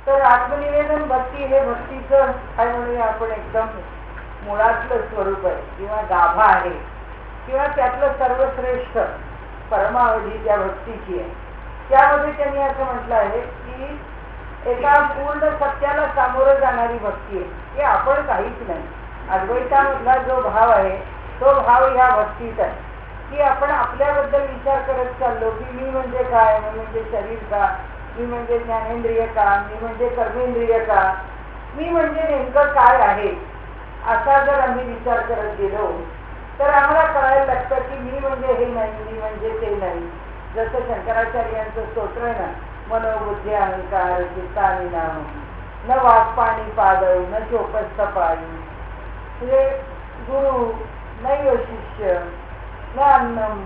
तर आत्मनिवेदन भक्ती हे भक्तीचं काय म्हणूया आपण एकदम मुळातलं स्वरूप आहे किंवा गाभा आहे किंवा त्यातलं सर्वश्रेष्ठ परमावधी त्या भक्तीची आहे. त्यामध्ये त्यांनी असं म्हटलं आहे की एका पूर्ण सत्याला सामोरं जाणारी भक्ती आहे की आपण काहीच नाही. अद्वैतामधला जो भाव आहे तो भाव ह्या भक्तीत आहे की आपण आपल्याबद्दल विचार करत चाललो की मी म्हणजे काय, मी म्हणजे शरीर का, मी म्हणजे ज्ञानेंद्रिय का, मी म्हणजे कर्मेंद्रिय का, मी म्हणजे नेमकं काय आहे, असा जर आम्ही विचार करत गेलो तर आम्हाला कळायला लागतं की मी म्हणजे हे नाही, मी म्हणजे ते नाही. जसं शंकराचार्यांचं स्तोत्र आहे ना, मनोबुद्धी अहंकार चित्तानी नाम न वाक्पाणी पादळ न चोपस्थ पायी, म्हणजे गुरु नैव शिष्य न अन्नम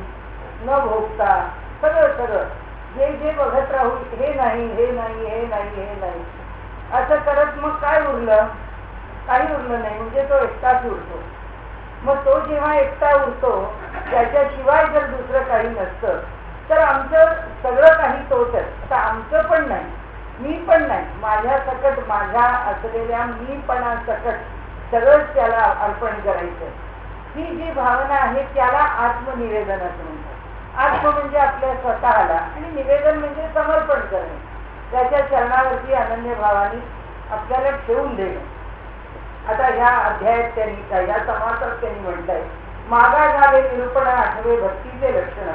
न भोगता, सगळं सगळं जे जे बघत राहू हे नाही हे नाही हे नाही हे नाही असं करत मग काय उरलं? काही उरलं नाही. म्हणजे तो एकटाच उरतो. मग तो जेव्हा एकटा उरतो त्याच्याशिवाय जर दुसरं काही नसतं तर आमचं सगळं काही तोच आहे. आता आमचं पण नाही, मी पण नाही, माझ्या सकट माझ्या असलेल्या मीपणा सकट सगळंच त्याला अर्पण करायचं. ही जी भावना आहे त्याला आत्मनिवेदन असं म्हणतात. आत्म म्हणजे आपल्या स्वतःला आणि निवेदन म्हणजे समर्पण करणे, त्याच्या चरणावरती अनन्य भावाने आपल्याला ठेवून देणं. आता ह्या अध्यायात त्यांनी काय या समासात त्यांनी म्हटलंय, मागा झाले निरूपण आठवे भक्तीचे लक्षण,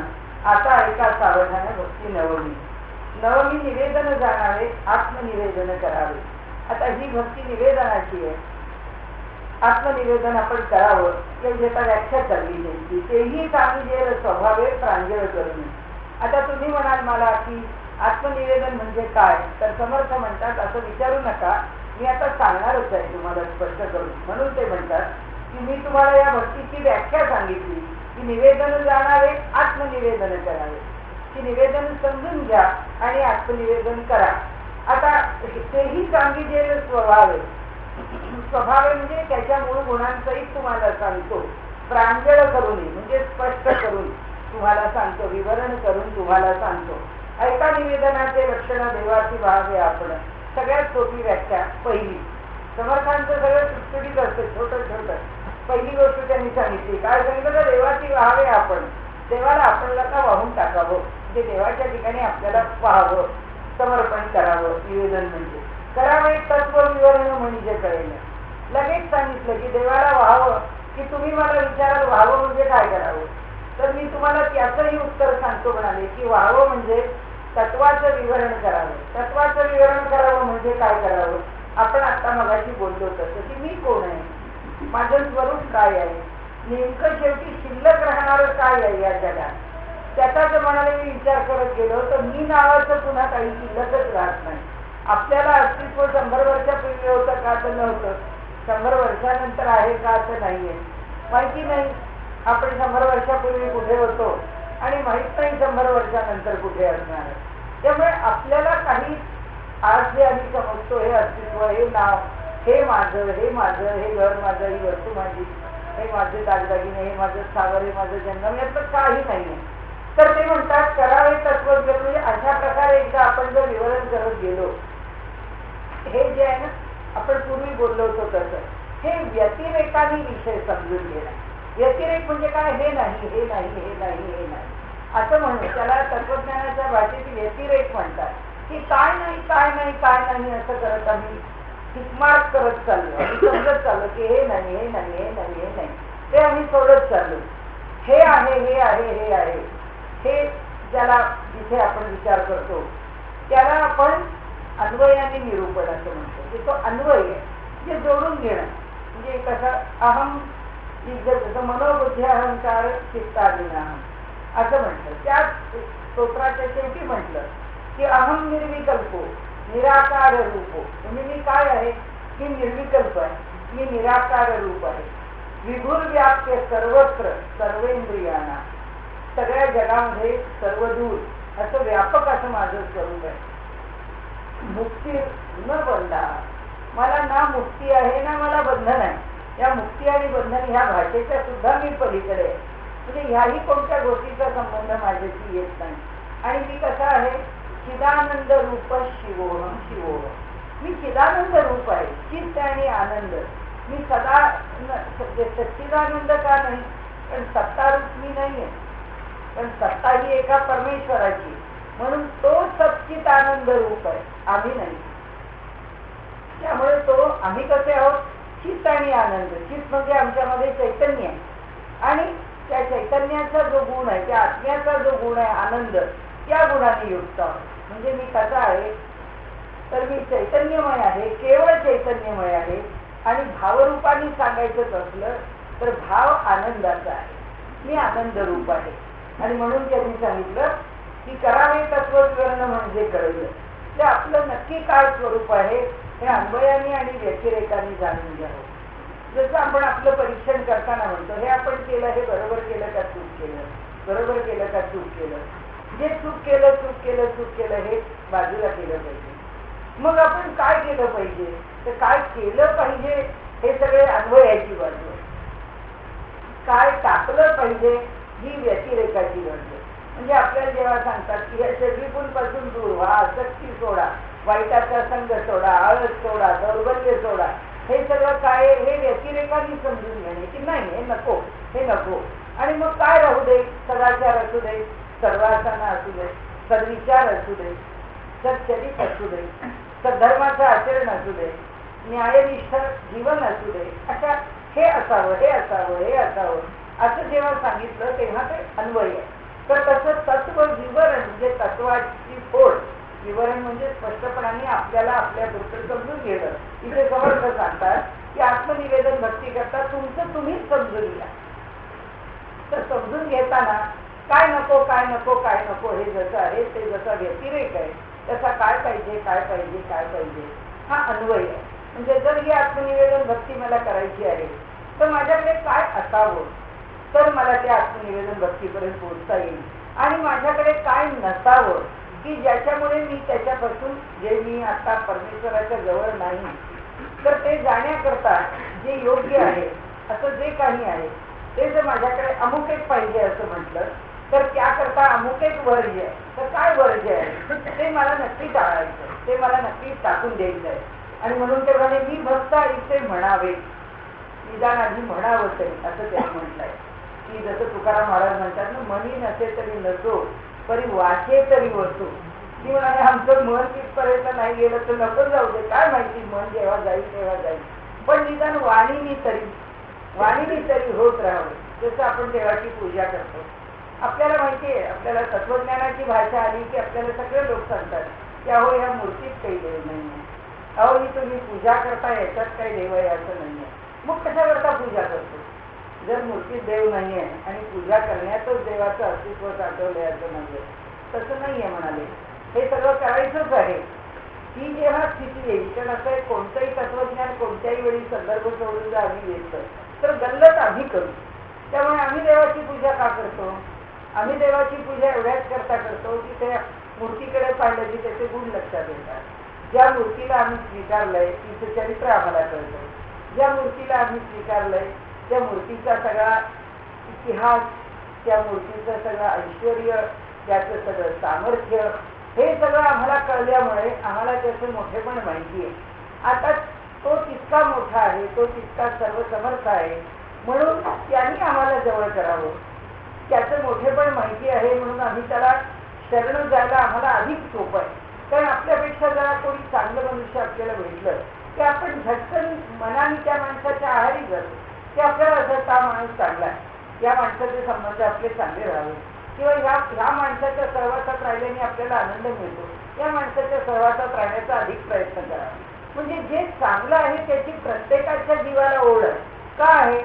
आता ऐका सावधान भक्ती नवमी. नवमी निवेदन जाणावे, आत्मनिवेदन करावे. आता ही भक्ती निवेदनाची आहे. आत्मनिवेदन आपण करावं याची आता व्याख्या चालली त्यांची, तेही सांगितले स्वभावे प्रांजळ करणे. आता तुम्ही म्हणाल मला की आत्मनिवेदन म्हणजे काय, तर समर्थ म्हणतात असं विचारू नका, मी आता सांगणारच आहे तुम्हाला स्पष्ट करून. म्हणून ते म्हणतात की मी तुम्हाला या भक्तीची व्याख्या सांगितली की निवेदन जाणावे, आत्मनिवेदन करावे. की निवेदन समजून घ्या आणि आत्मनिवेदन करा. आता तेही सांगितलेलं स्वभाव स्वभाव म्हणजे त्याच्या मूळ गुणांसहित तुम्हाला सांगतो. प्रांजळ करून म्हणजे स्पष्ट करून तुम्हाला सांगतो, विवरण करून तुम्हाला सांगतो. ऐका निवेदनाचे लक्षण देवाची भावे आपण. सगळ्यात सोपी व्याख्या पहिली. समर्थांचं सगळं सुटसुटीत असतं, छोटं छोटं. पहिली गोष्ट त्यांनी सांगितली काय सांगितलं तर देवाची भावे आपण. देवाला आपल्याला का वाहून टाकावं, म्हणजे देवाच्या ठिकाणी आपल्याला पाहावं, समर्पण करावं. निवेदन म्हणजे करावे तत्व विवरण म्हणजे कळेल. लगेच सांगितलं की देवाला व्हावं की तुम्ही मला विचाराल व्हावं म्हणजे काय करावं, तर मी तुम्हाला त्याचंही उत्तर सांगतो. म्हणाले की व्हावं म्हणजे तत्वाचं विवरण करावं. तत्वाचं विवरण करावं म्हणजे काय करावं? आपण आता मगाशी बोललो तसं की मी कोण आहे, माझं स्वरूप काय आहे, नेमकं शेवटी शिल्लक राहणारं काय आहे या जगात, त्याचा जर म्हणाले मी विचार करत गेलो तर मी नावाचं पुन्हा काही शिल्लकच राहत नाही. आपल्याला अस्तित्व 100 वर्षापूर्वी होतं का तर नव्हतं, 100 वर्षानंतर आहे का तर नाहीये, माहिती नाही. आपण 100 वर्षापूर्वी कुठे होतो आणि माहित नाही 100 वर्षानंतर कुठे असणार. त्यामुळे आपल्याला काही आज जे आम्ही समजतो हे अस्तित्व, हे नाव, हे माझं, हे माझं, हे घर माझं, ही वस्तू माझी, हे माझे दागदागिने, हे माझं स्थावर, हे माझं जन्म, यातलं काही नाहीये. तर ते म्हणतात करावे तत्व. म्हणजे अशा प्रकारे एकदा आपण जर विवरण करत गेलो, हे जे आहे ना आपण पूर्वी बोललो होतो तसं, हे व्यतिरेकाने विषय समजून गेला. व्यतिरेक म्हणजे काय, हे नाही हे नाही हे नाही हे नाही असं म्हणून त्याला तत्वज्ञानाच्या भाषेत व्यतिरेक म्हणतात. की काय नाही काय नाही काय नाही असं करत आम्ही टिकमार्क करत चाललो, आम्ही समजत चाललो की हे नाही हे नाही हे नाही हे नाही, ते आम्ही सोडत चाललो. हे आहे हे आहे हे आहे, हे ज्याला जिथे आपण विचार करतो त्याला आपण अन्वयाने निरूपण असं म्हणतो. की तो अन्वय आहे, जे जोडून घेणं. म्हणजे कसं अहम जसं मनोबुद्धी अहंकार चित्ताधीन असं म्हटलं. त्याच स्तोत्राच्या शेवटी म्हटलं की अहम निर्विकल्पो निराकार रूपो. म्हणजे मी काय आहे, मी निर्विकल्प आहे, मी निराकार रूप आहे. विभुर व्याप्य सर्वत्र सर्वेंद्रियांना, सगळ्या जगामध्ये सर्वदूर असं व्यापक असं माझं स्वरूप आहे. मुक्ती न बंधा, मला ना मुक्ती आहे ना मला बंधन आहे. या मुक्ती आणि बंधन ह्या भाषेच्या सुद्धा मी पलीकडे आहे. म्हणजे ह्याही कोणत्या गोष्टीचा संबंध माझ्याशी येत नाही. आणि मी कसा आहे, चिदानंद रूप शिवोहम शिवोहम. मी चिदानंद रूप आहे, चित्त आणि आनंद. मी सदा सच्चिदानंद का नाही? पण सत्ता रूप मी नाही आहे, पण सत्ता ही एका परमेश्वराची, म्हणून तो सच्चित आनंद रूप आहे, आम्ही नाही. त्यामुळे तो आम्ही कसे आहोत? चित्त आणि आनंद. चित्त म्हणजे आमच्यामध्ये चैतन्य आहे, आणि त्या चैतन्याचा जो गुण आहे, त्या आत्म्याचा जो गुण आहे आनंद, त्या गुणाने युक्त आहोत. म्हणजे मी कसा आहे? तर मी चैतन्यमय आहे, केवळ चैतन्यमय आहे. आणि भावरूपाने सांगायचंच असलं तर भाव आनंदाचा आहे, मी आनंद रूप आहे. आणि म्हणून त्यांनी सांगितलं की करावे तत्वविवरण म्हणजे कळलं. ते आपलं नक्की काय स्वरूप आहे हे अन्वयाने आणि व्यतिरेकाने जाणून घ्यावं. जसं आपण आपलं परीक्षण करताना म्हणतो, हे आपण केलं, हे बरोबर केलं का चूक केलं, बरोबर केलं का चूक केलं. जे चूक केलं हे बाजूला केलं पाहिजे. मग आपण काय केलं पाहिजे? तर काय केलं पाहिजे हे सगळे अन्वयाची बाजू आहे. काय टाकलं पाहिजे ही व्यतिरेकाची बाजू. म्हणजे आपल्याला जेव्हा सांगतात की या शरीरपून पासून दूर व्हा, आसक्ती सोडा, वाईटाचा संग सोडा, आळस सोडा, दौर्बल्य सोडा, हे सगळं काय? हे व्यतिरेकाने समजून घेणे की नाही, हे नको, हे नको. आणि मग काय राहू दे? सदाचार असू दे, सर्वासना असू दे, सद्विचार असू दे, सच्चरित असू दे, सद्धर्माचं आचरण असू दे, न्यायनिष्ठ जीवन असू दे. अशा हे असावं, हे असावं, हे असावं असं जेव्हा सांगितलं तेव्हा ते अन्वय आहे. तर तसं तत्व विवरण म्हणजे तत्वाची फोड. विवरण म्हणजे स्पष्टपणाने आपल्याला आपल्याबद्दल समजून घेणं. इथे समर्थ सांगतात की आत्मनिवेदन भक्ती करता तुमचं तुम्हीच समजून घ्या. तर समजून घेताना काय नको, काय नको, काय नको हे जसं आहे ते जसा व्यतिरेक आहे त्याचा काय पाहिजे, काय पाहिजे, काय पाहिजे हा अन्वय आहे. म्हणजे जर ही आत्मनिवेदन भक्ती मला करायची आहे तर माझ्याकडे काय असावं तर मला त्या आत्मनिवेदन भक्तीपर्यंत पोहोचता येईल. आणि माझ्याकडे काय नसावं की ज्याच्यामुळे मी त्याच्यापासून, जे मी आता परमेश्वराच्या जवळ नाही, तर ते जाण्याकरता जे योग्य आहे असं जे काही आहे ते जर माझ्याकडे अमुक एक पाहिजे असं म्हटलं तर त्याकरता अमुक एक वर्ज्य आहे. तर काय वर्ज्य आहे ते मला नक्की टाळायचं, ते मला नक्की टाकून द्यायचं आहे. आणि म्हणून ते म्हणे मी भक्ता इथे म्हणावे, निदान आधी म्हणावं तरी, असं त्यांनी म्हटलंय. की जसं तुकाराम महाराज म्हणतात ना, मनी नसे तरी नसो परी वाचे तरी वसो. ती म्हणाले आमचं मन तिथपर्यंत नाही गेलं तर नको जाऊ दे, काय माहिती मन जेव्हा जाईल तेव्हा जाईल, पण निदान वाणीनी तरी होत राहावं. जसं आपण देवाची पूजा करतो, आपल्याला माहिती आहे, आपल्याला तत्वज्ञानाची भाषा आली की आपल्याला सगळे लोक सांगतात की अहो ह्या मूर्तीत काही देव नाही आहे, अहो ही तुम्ही पूजा करता याच्यात काही देव आहे असं नाही आहे. मग कशा करता पूजा करतो? जर मूर्तीत देव नाही आहे आणि पूजा करण्यातच देवाचं अस्तित्व साठवलंय असं म्हणजे तसं नाही आहे म्हणाले. हे सगळं करायचंच आहे. ही जेव्हा स्थिती येईल, कारण असं आहे कोणतंही तत्वज्ञान कोणत्याही वेळी संदर्भ सोडून जर आम्ही येतं तर गल्लत आम्ही करू. त्यामुळे आम्ही देवाची पूजा का करतो? आम्ही देवाची पूजा एवढ्याच करता करतो की त्या मूर्तीकडे पाहिलं की त्याचे गुण लक्षात येतात. ज्या मूर्तीला आम्ही स्वीकारलंय तिचं चरित्र आम्हाला कळतं. ज्या मूर्तीला आम्ही स्वीकारलंय त्या मूर्तीचा सगळा इतिहास, त्या मूर्तीचं सगळं ऐश्वर्य, त्याचं सगळं सामर्थ्य, हे सगळं आम्हाला कळल्यामुळे आम्हाला त्याचं मोठेपण माहिती आहे. आता तो तितका मोठा आहे, तो तितका सर्वसमर्थ आहे, म्हणून त्यांनी आम्हाला जवळ करावं. त्याचं मोठेपण माहिती आहे म्हणून आम्ही त्याला शरण जायला आम्हाला अधिक सोपं आहे. कारण आपल्यापेक्षा जरा कोणी चांगलं मनुष्य आपल्याला भेटलं की आपण झटकन मनाने त्या माणसाच्या आहारी जातो की आपल्याला असं हा माणूस चांगला आहे, या माणसाचे संबंध आपले चांगले राहावे, किंवा ह्या माणसाच्या सहवासात राहिल्याने आपल्याला आनंद मिळतो, या माणसाच्या सहवासात राहण्याचा अधिक प्रयत्न करावा. म्हणजे जे चांगलं आहे त्याची प्रत्येकाच्या जीवाला ओढ आहे. का आहे?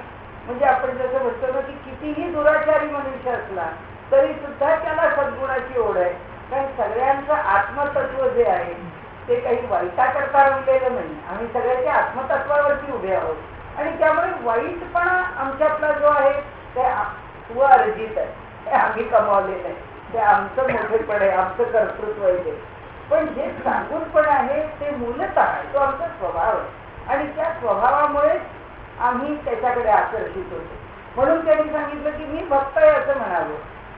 म्हणजे आपण जसं म्हणतो ना की कितीही दुराचारी मनुष्य असला तरी सुद्धा त्याला सद्गुणाची ओढ आहे. कारण सगळ्यांचं आत्मतत्व जे आहे ते काही वाईटाकरता रमलेलं नाही. आम्ही सगळे त्या आत्मतत्वावरती उभे आहोत आणि त्यामुळे वाईटपणा आमच्यातला जो आहे ते स्वअर्जित आहे, हे आम्ही कमावलेलं आहे, ते आमचं मोठेपण आहे, आमचं कर्तृत्व आहे ते. पण जे सांगूनपण आहे ते मूलतः आहे, तो आमचा स्वभाव आहे आणि त्या स्वभावामुळेच आम्ही त्याच्याकडे आकर्षित होतो. म्हणून त्यांनी सांगितलं की मी भक्त आहे असं म्हणावं,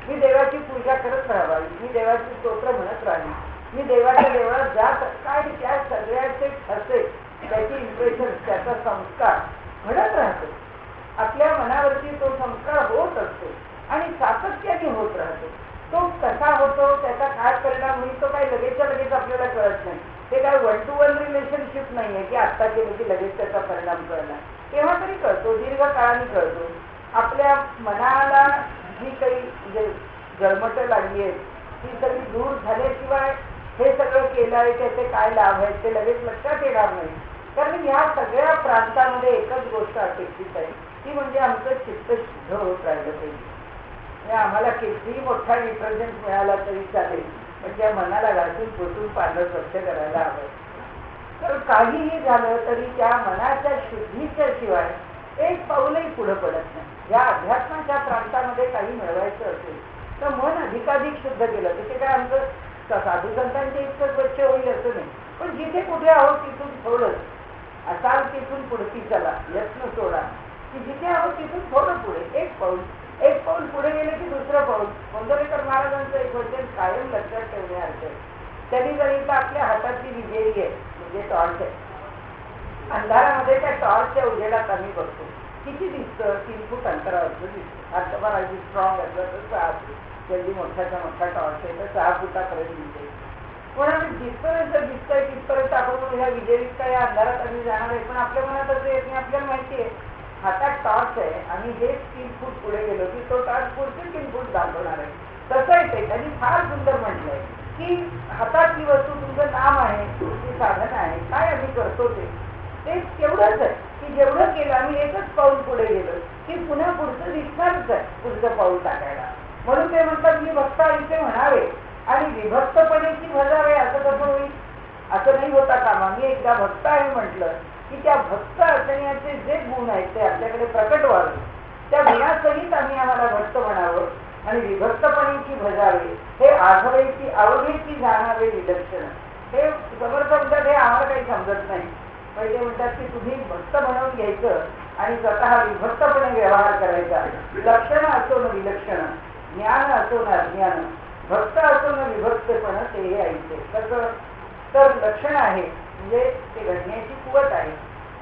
मी देवाची पूजा करत राहावी, मी देवाची स्तोत्र म्हणत राहावी, मी देवाच्या देवळात जात काय त्या सगळ्याच्या ते ठसे, त्याची इम्प्रेशन, त्याचा संस्कार घडत राहतो. आपल्या मनावरती तो संस्कार होत असतो आणि सातत्याने होत राहतो. तो कसा होतो, त्याचा काय परिणाम होईल, तो काही लगेचच्या लगेच आपल्याला कळत नाही. ते काय 1 to 1 रिलेशनशिप नाही आहे की आत्ता केलं की लगेच त्याचा परिणाम कळला. तेव्हा तरी कळतो, दीर्घ काळाने कळतो. आपल्या मनाला जी काही म्हणजे जळमटं लागली आहे ती सगळी दूर झाल्याशिवाय हे सगळं केलं आहे त्याचे काय लाभ आहेत ते लगेच लक्षात येणार नाही. कारण ह्या सगळ्या प्रांतामध्ये एकच गोष्ट अपेक्षित आहे, ती म्हणजे आमचं चित्त शुद्ध होत राहिलं पाहिजे. आम्हाला कितीही मोठा डिटर्जंट मिळाला तरी चालेल, पण त्या मनाला घासून पुसून पानं स्वच्छ करायला हवं. तर काहीही झालं तरी त्या मनाच्या शुद्धीच्या शिवाय एक पाऊलही पुढे पडत नाही. या अध्यात्माच्या प्रांतामध्ये काही मिळवायचं असेल तर मन अधिकाधिक शुद्ध केलं. तिथे काय आमचं साधू संतांचे इतकं स्वच्छ होईल असं नाही, पण जिथे कुठे आहोत तिथून थोडं असाल तिथून पुढची चला, यत्न सोडा, की जिथे आहोत तिथून थोडं पुढे एक पाऊल पुढे गेले की दुसरं पाऊल. कोंढरेकर महाराजांचं एक वचन कायम लक्षात ठेवण्यासारखं आहे. त्यांनी जर इथं आपल्या हातातली विजेरी आहे म्हणजे टॉर्च आहे, अंधारामध्ये त्या टॉर्चच्या उजेडात आम्ही बघतो किती दिसतं, 3 फूट अंतरावरचं दिसतं. आता स्ट्रॉंग असलं तर 6 फूट, जल्दी मोठ्याचा मोठा टॉर्च आहे तर 6 फुटापर्यंत दिसते. पण आम्ही जिथपर्यंत दिसतंय तिथपर्यंत आपण ह्या विजेरीत काय अंधारात आम्ही जाणार आहे, पण आपल्या मनात असं येत नाही. आपल्याला माहिती आहे हातात टॉर्च आहे आणि हेच 3 फूट पुढे गेलो की तो टॉर्च पुढचे 3 फूट दाखवणार आहे. तसं येते. त्यांनी फार सुंदर म्हटलंय की हातातली वस्तू तुमचं नाम आहे, तुमची साधन आहे, काय आम्ही करतो ते तेवढंच आहे की जेवढं केलं आम्ही एकच पाऊल पुढे गेलो की पुन्हा पुढचं दिसणारच आहे पुढचं पाऊल टाकायला. म्हणून ते म्हणतात मी भक्ता इथे म्हणावे आणि विभक्तपणेची भजावे. असं कसं होईल? असं नाही होता कामा. मी एकदा भक्त आहे म्हटलं की त्या भक्त असण्याचे जे गुण आहेत ते आपल्याकडे प्रकट व्हावे. त्या गुणासहित आम्हाला भक्त म्हणावं आणि विभक्तपणेची भजावे. हे आघवेची अवघेची जाणावे विलक्षण. हे समर्थ म्हणतात हे आम्हाला काही समजत नाही. पहिले म्हणतात की तुम्ही भक्त म्हणून घ्यायचं आणि स्वतः विभक्तपणे व्यवहार करायचा. लक्षण असो न विलक्षण, ज्ञान असो न अज्ञान, भक्त असो न विभक्तपण ते ऐकते. कसं तर लक्षण आहे म्हणजे ते घडण्याची कुवत आहे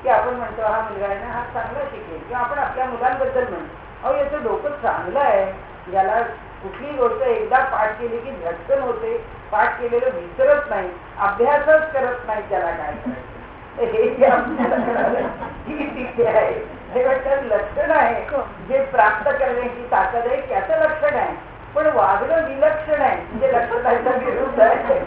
की आपण म्हणतो हा मुलगा आहे ना, हा चांगला शिकेल. किंवा आपण आपल्या मुलांबद्दल म्हणतो अहो याचं डोकं चांगलं आहे, याला कुठली गोष्ट एकदा पाठ केली की झटकन होते, पाठ केलेलं विसरत नाही, अभ्यासच करत नाही, त्याला काय करायचं. हे जे आपल्याला कळालं ही तिथे आहे. हे वाटतं लक्षण आहे जे प्राप्त करण्याची ताकद आहे त्याचं लक्षण आहे. पण वागणं विलक्षण आहे म्हणजे लक्षणाचा विरुद्ध आहे.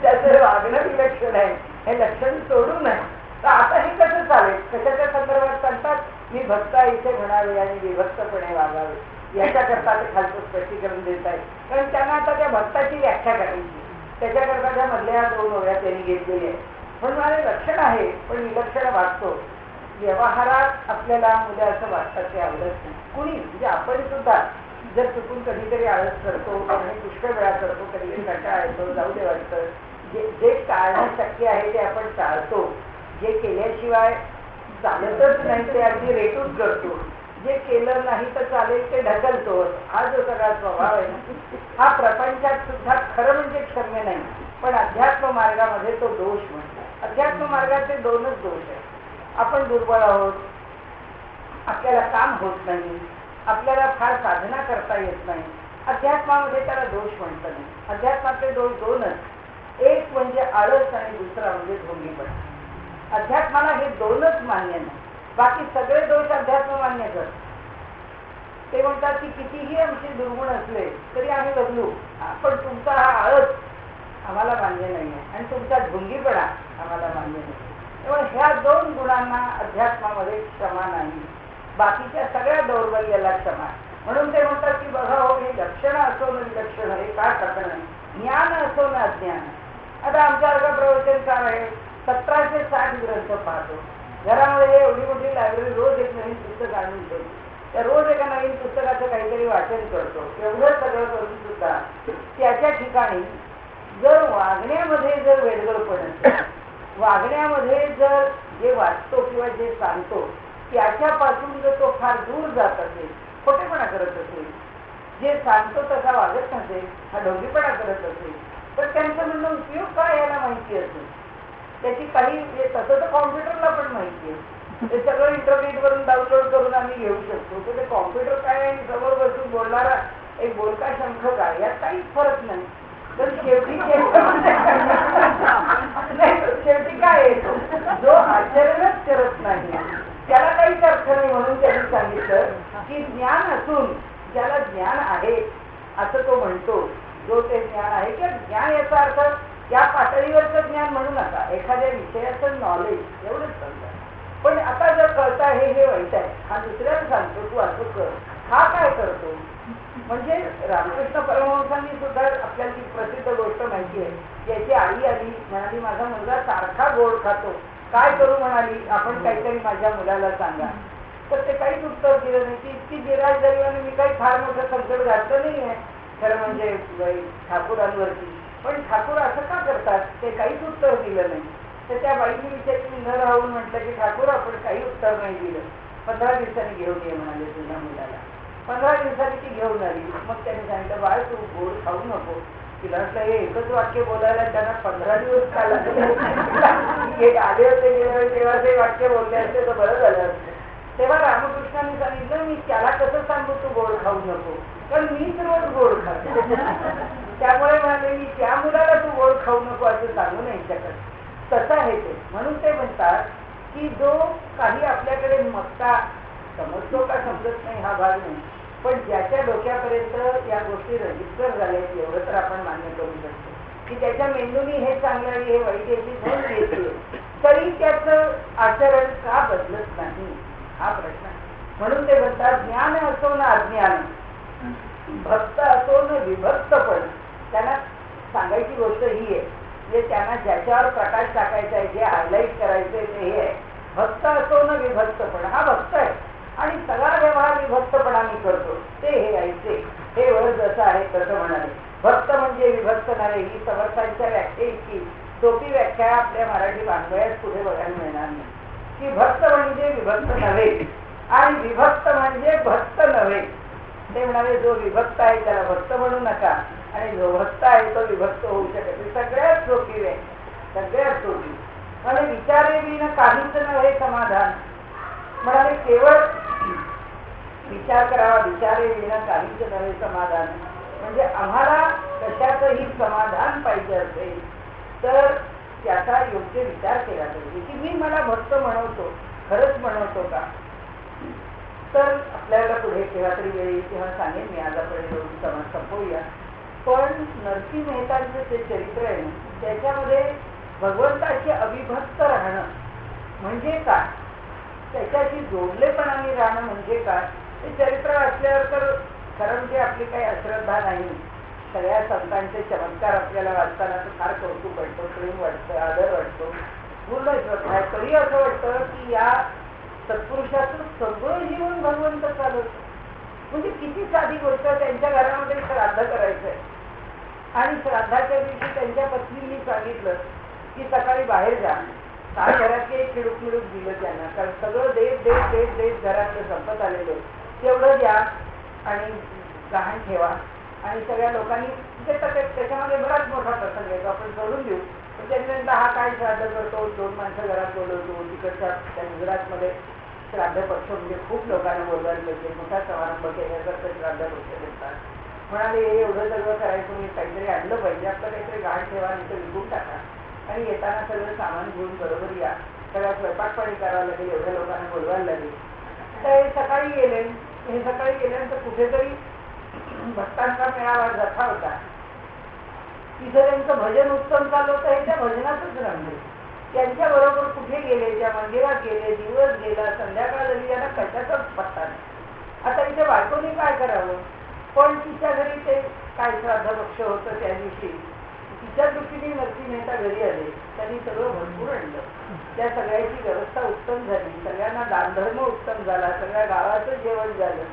त्याचं वागणं विलक्षण आहे, हे लक्षण सोडू नये. तर आता हे कसं चालेल? कशाच्या संदर्भात सांगतात मी भक्ता इथे म्हणावे आणि विभक्तपणे वागावे. याच्याकरता ते खालचं स्पष्टीकरण देत आहे. कारण त्यांना आता त्या भक्ताची व्याख्या करायची, त्याच्याकरता त्या मधल्या 2 ओव्या त्यांनी घेतलेली आहे. म्हणून माझे लक्षण आहे पण विलक्षण वागतो. व्यवहारात आपल्याला मुलं असं वाटतात ते आवडत नाही. कुणी म्हणजे आपण सुद्धा जर चुकून कधीतरी आळस करतो आणि पुष्कळ वेळा करतो, कधीतरी कंटाळा येतो, जाऊ दे वाटतं. जे टाळणं शक्य आहे ते आपण टाळतो. जे केल्याशिवाय चालतच नाही ते अगदी रेटून करतो. जे केलं नाही तर चालेल ते ढकलतो. हा जो सगळा स्वभाव आहे ना, हा प्रपंचात सुद्धा खरं म्हणजे क्षम्य नाही, पण अध्यात्म मार्गामध्ये तो दोष म्हणतो. अध्यात्म मार्गाचे 2च दोष आहेत. आपण दुर्बळ आहोत, आपल्याला काम होत नाही, आपल्याला फार साधना करता येत नाही. अध्यात्मामध्ये त्याला दोष म्हणत नाही. अध्यात्माचे दोष 2च, एक म्हणजे आळस आणि दुसरा म्हणजे ढोंगीपणा. अध्यात्माला हे 2च मान्य नाही, बाकी सगळे दोष अध्यात्म मान्य करतात. ते म्हणतात की कितीही आमचे दुर्गुण असले तरी आम्ही बदलू, पण तुमचा हा आळस आम्हाला मान्य नाही आहे आणि तुमचा ढोंगीपणा आम्हाला मान्य नाही. त्यामुळे ह्या 2 गुणांना अध्यात्मामध्ये क्षमा नाही, बाकीच्या सगळ्या दौर्बल्याला क्षमा. म्हणून ते म्हणतात की बघा हो, हे लक्षण असो न विलक्षण, हे काय प्रकरण आहे. ज्ञान असो न अज्ञान. आता आमच्यासारखा प्रवचनकार आहे, 1760 ग्रंथ पाहतो. घरामध्ये एवढी मोठी लायब्ररी, रोज एक नवीन पुस्तक आणून ठेवतो. त्या रोज एका नवीन पुस्तकाचं काहीतरी वाचन करतो. एवढं सगळं करून सुद्धा त्याच्या ठिकाणी जर वागण्यामध्ये जर वेडगळपण असेल, वागण्यामध्ये जर जे वाचतो किंवा जे सांगतो त्याच्यापासून जर तो फार दूर जात असेल, खोटेपणा करत असेल, जे सांगतो तसा वागत नसेल, हा ढोंगीपणा करत असेल, तर त्यांचं म्हणणं उपयोग काय याला माहिती असेल. त्याची काही तसं तर कॉम्प्युटरला पण माहिती आहे, ते सगळं इंटरनेटवरून डाउनलोड करून आम्ही घेऊ शकतो. तर ते कॉम्प्युटर काय आणि समोर बसून बोलणारा एक बोलका शंख काय, यात काहीच फरक नाही. तर शेवटी शेवटी काय येतो, जो आचरणच करत नाही त्याला काहीच अर्थ नाही. म्हणून त्यांनी सांगितलं की ज्ञान असून ज्याला ज्ञान आहे असं तो म्हणतो, जो ते ज्ञान आहे. किंवा ज्ञान याचा अर्थ या पातळीवरचं ज्ञान म्हणू नका, एखाद्या विषयाचं नॉलेज एवढंच समजा. पण आता जर कळत आहे हे वाईट आहे, हा दुसऱ्याला सांगतो तू असं कर, हा काय करतो. म्हणजे रामकृष्ण परमहंसांनी सुद्धा आपल्याला ती प्रसिद्ध गोष्ट माहिती आहे. याची आई आली म्हणाली माझा मुलगा सारखा गोड खातो, काय करू म्हणाली, आपण काहीतरी माझ्या मुलाला सांगा. तर ते काहीच उत्तर दिलं नाही. ती इतकी बिराजदारीवाने मी काही फार मोठं संकट घातलं नाही आहे खरं म्हणजे ठाकूरांवरती, पण ठाकूर असं का करतात ते काहीच उत्तर दिलं नाही. तर त्या बाईने विचारली न राहून म्हटलं की ठाकूर आपण काही उत्तर नाही दिलं, 15 दिवसांनी घेऊन ये म्हणाले तुझ्या मुलाला. 15 दिवसांनी ती घेऊन आली. मग त्याने सांगितलं बाळ तू गोड खाऊ नको. तिला म्हटलं हे एकच वाक्य बोलायला त्यांना 15 दिवस का लागले. आले होते गेले तेव्हा ते वाक्य बोलले असते तर बरं झालं असतं. तेव्हा रामकृष्णांनी सांगितलं मी त्याला कसं सांगू तू गोड खाऊ नको, कारण मीच रोज गोड खातो. त्यामुळे म्हणाले मी त्या मुलाला तू गोड खाऊ नको असं सांगू नाही शकत. तसं आहे ते. म्हणून ते म्हणतात की जो काही आपल्याकडे मक्का समजतो का समजत नाही हा भाग नाही, पण ज्याच्या डोक्यापर्यंत या गोष्टी रजिस्टर झाल्या एवढं तर आपण मान्य करू शकतो की त्याच्या मेंदूनी हे चांगलं आहे हे वाईट याची नोंद घेतली, तरी त्याचं आचरण का बदलत नाही हा प्रश्न. म्हणून ते म्हणतात ज्ञान असो ना अज्ञान, भक्त असो न विभक्त, पण त्यांना सांगायची गोष्ट ही आहे म्हणजे त्यांना ज्याच्यावर प्रकाश टाकायचा आहे, जे हायलाईट करायचंय ते हे आहे. भक्त असो न विभक्त, पण हा भक्त आहे आणि सगळा व्यवहार विभक्तपणाने करतो ते हे ऐकते. हे वर जसं आहे तसं म्हणाले. भक्त म्हणजे विभक्त नव्हे ही समर्थांच्या व्याख्या इतकी सोपी व्याख्या आपल्या मराठी वाङ्मयात पुढे बघायला मिळणार नाही की भक्त म्हणजे विभक्त नव्हे आणि विभक्त म्हणजे भक्त नव्हे. ते म्हणाले जो विभक्त आहे त्याला भक्त म्हणू नका आणि जो भक्त आहे तो विभक्त होऊ शकत. सगळ्यात सोपी आहे, सगळ्यात सोपी. म्हणजे विचारे बिन काहीच नव्हे समाधान. म्हणाले केवळ विचार करावा, विचारे बिन काहीच नव्हे समाधान. म्हणजे आम्हाला कशाचंही समाधान पाहिजे असेल तर त्याचा योग्य विचार केला पाहिजे की मी मला भक्त म्हणवतो, खरंच म्हणवतो का. तर आपल्याला पुढे केव्हा तरी वेळी तेव्हा सांगेन मी, आज आपण संपवूया. पण नरसिंह मेहतांचं जे चरित्र आहे त्याच्यामध्ये भगवंताशी अविभक्त राहणं म्हणजे काय, त्याच्याशी जोडलेपणाने राहणं म्हणजे काय, हे चरित्र असल्यावर तर खरं म्हणजे आपली काही अश्रद्धा नाही. सगळ्या संतांचे चमत्कार आपल्याला वाचताना तर फार कौतुक वाटतं, प्रेम वाटतं, आदर वाटतो, पूर्ण श्रद्धा आहे. तरी असं वाटतं की या सत्पुरुषाचं सगळं जीवन भगवंत चालवतं. म्हणजे किती साधी गोष्ट, त्यांच्या घरामध्ये श्राद्ध करायचंय आणि श्राद्धाच्या दिवशी त्यांच्या पत्नींनी सांगितलं की सकाळी बाहेर जा, काय घरात एक खिडूक मिडूक दिलं त्यांना, कारण सगळं देत देत देत देत घरातलं संपत आलेलं तेवढं द्या आणि गहाण ठेवा. आणि सगळ्या लोकांनी त्याच्यामध्ये बराच मोठा प्रसंग येतो, आपण सोडून देऊ. पण त्याच्यानंतर हा काय श्राद्ध करतो, 2 माणसं घरात बोलवतो, तिकडच्या त्या गुजरातमध्ये श्राद्ध पक्ष म्हणजे खूप लोकांना बोलवायला पाहिजे, मोठा समारंभ केल्यासारखं श्राद्ध पक्ष देतात. म्हणाले हे एवढं सगळं करायचं मी काहीतरी आणलं पाहिजे, आपलं काहीतरी गहाण ठेवा नाही तर विकून टाका आणि येताना सगळं सामान घेऊन बरोबर या, सगळ्या स्वयंपाक पाणी करावं लागेल, एवढ्या लोकांना बोलवायला लागेल. तर सकाळी गेले. हे सकाळी गेल्यानंतर कुठेतरी भक्तांचा मेळावा जथा होता, तिथे त्यांचं भजन उत्तम चालू होतं. हे त्या भजनातच रंगले. त्यांच्या बरोबर कुठे गेले, त्या मंदिरात गेले, दिवस गेला, संध्याकाळ झाली, त्यांना कशाचाच पत्ता नाही. आता इथे बायकोनी काय करावं, पण तिच्या घरी ते काय श्राद्ध पक्ष होतं त्या दिवशी, तिच्या दृष्टीने नरसिंह मेहता घरी आले. त्यांनी सगळं भरपूर आणलं, त्या सगळ्याची व्यवस्था उत्तम झाली, सगळ्यांना दानधर्म उत्तम झाला, सगळ्या गावाचं जेवण झालं.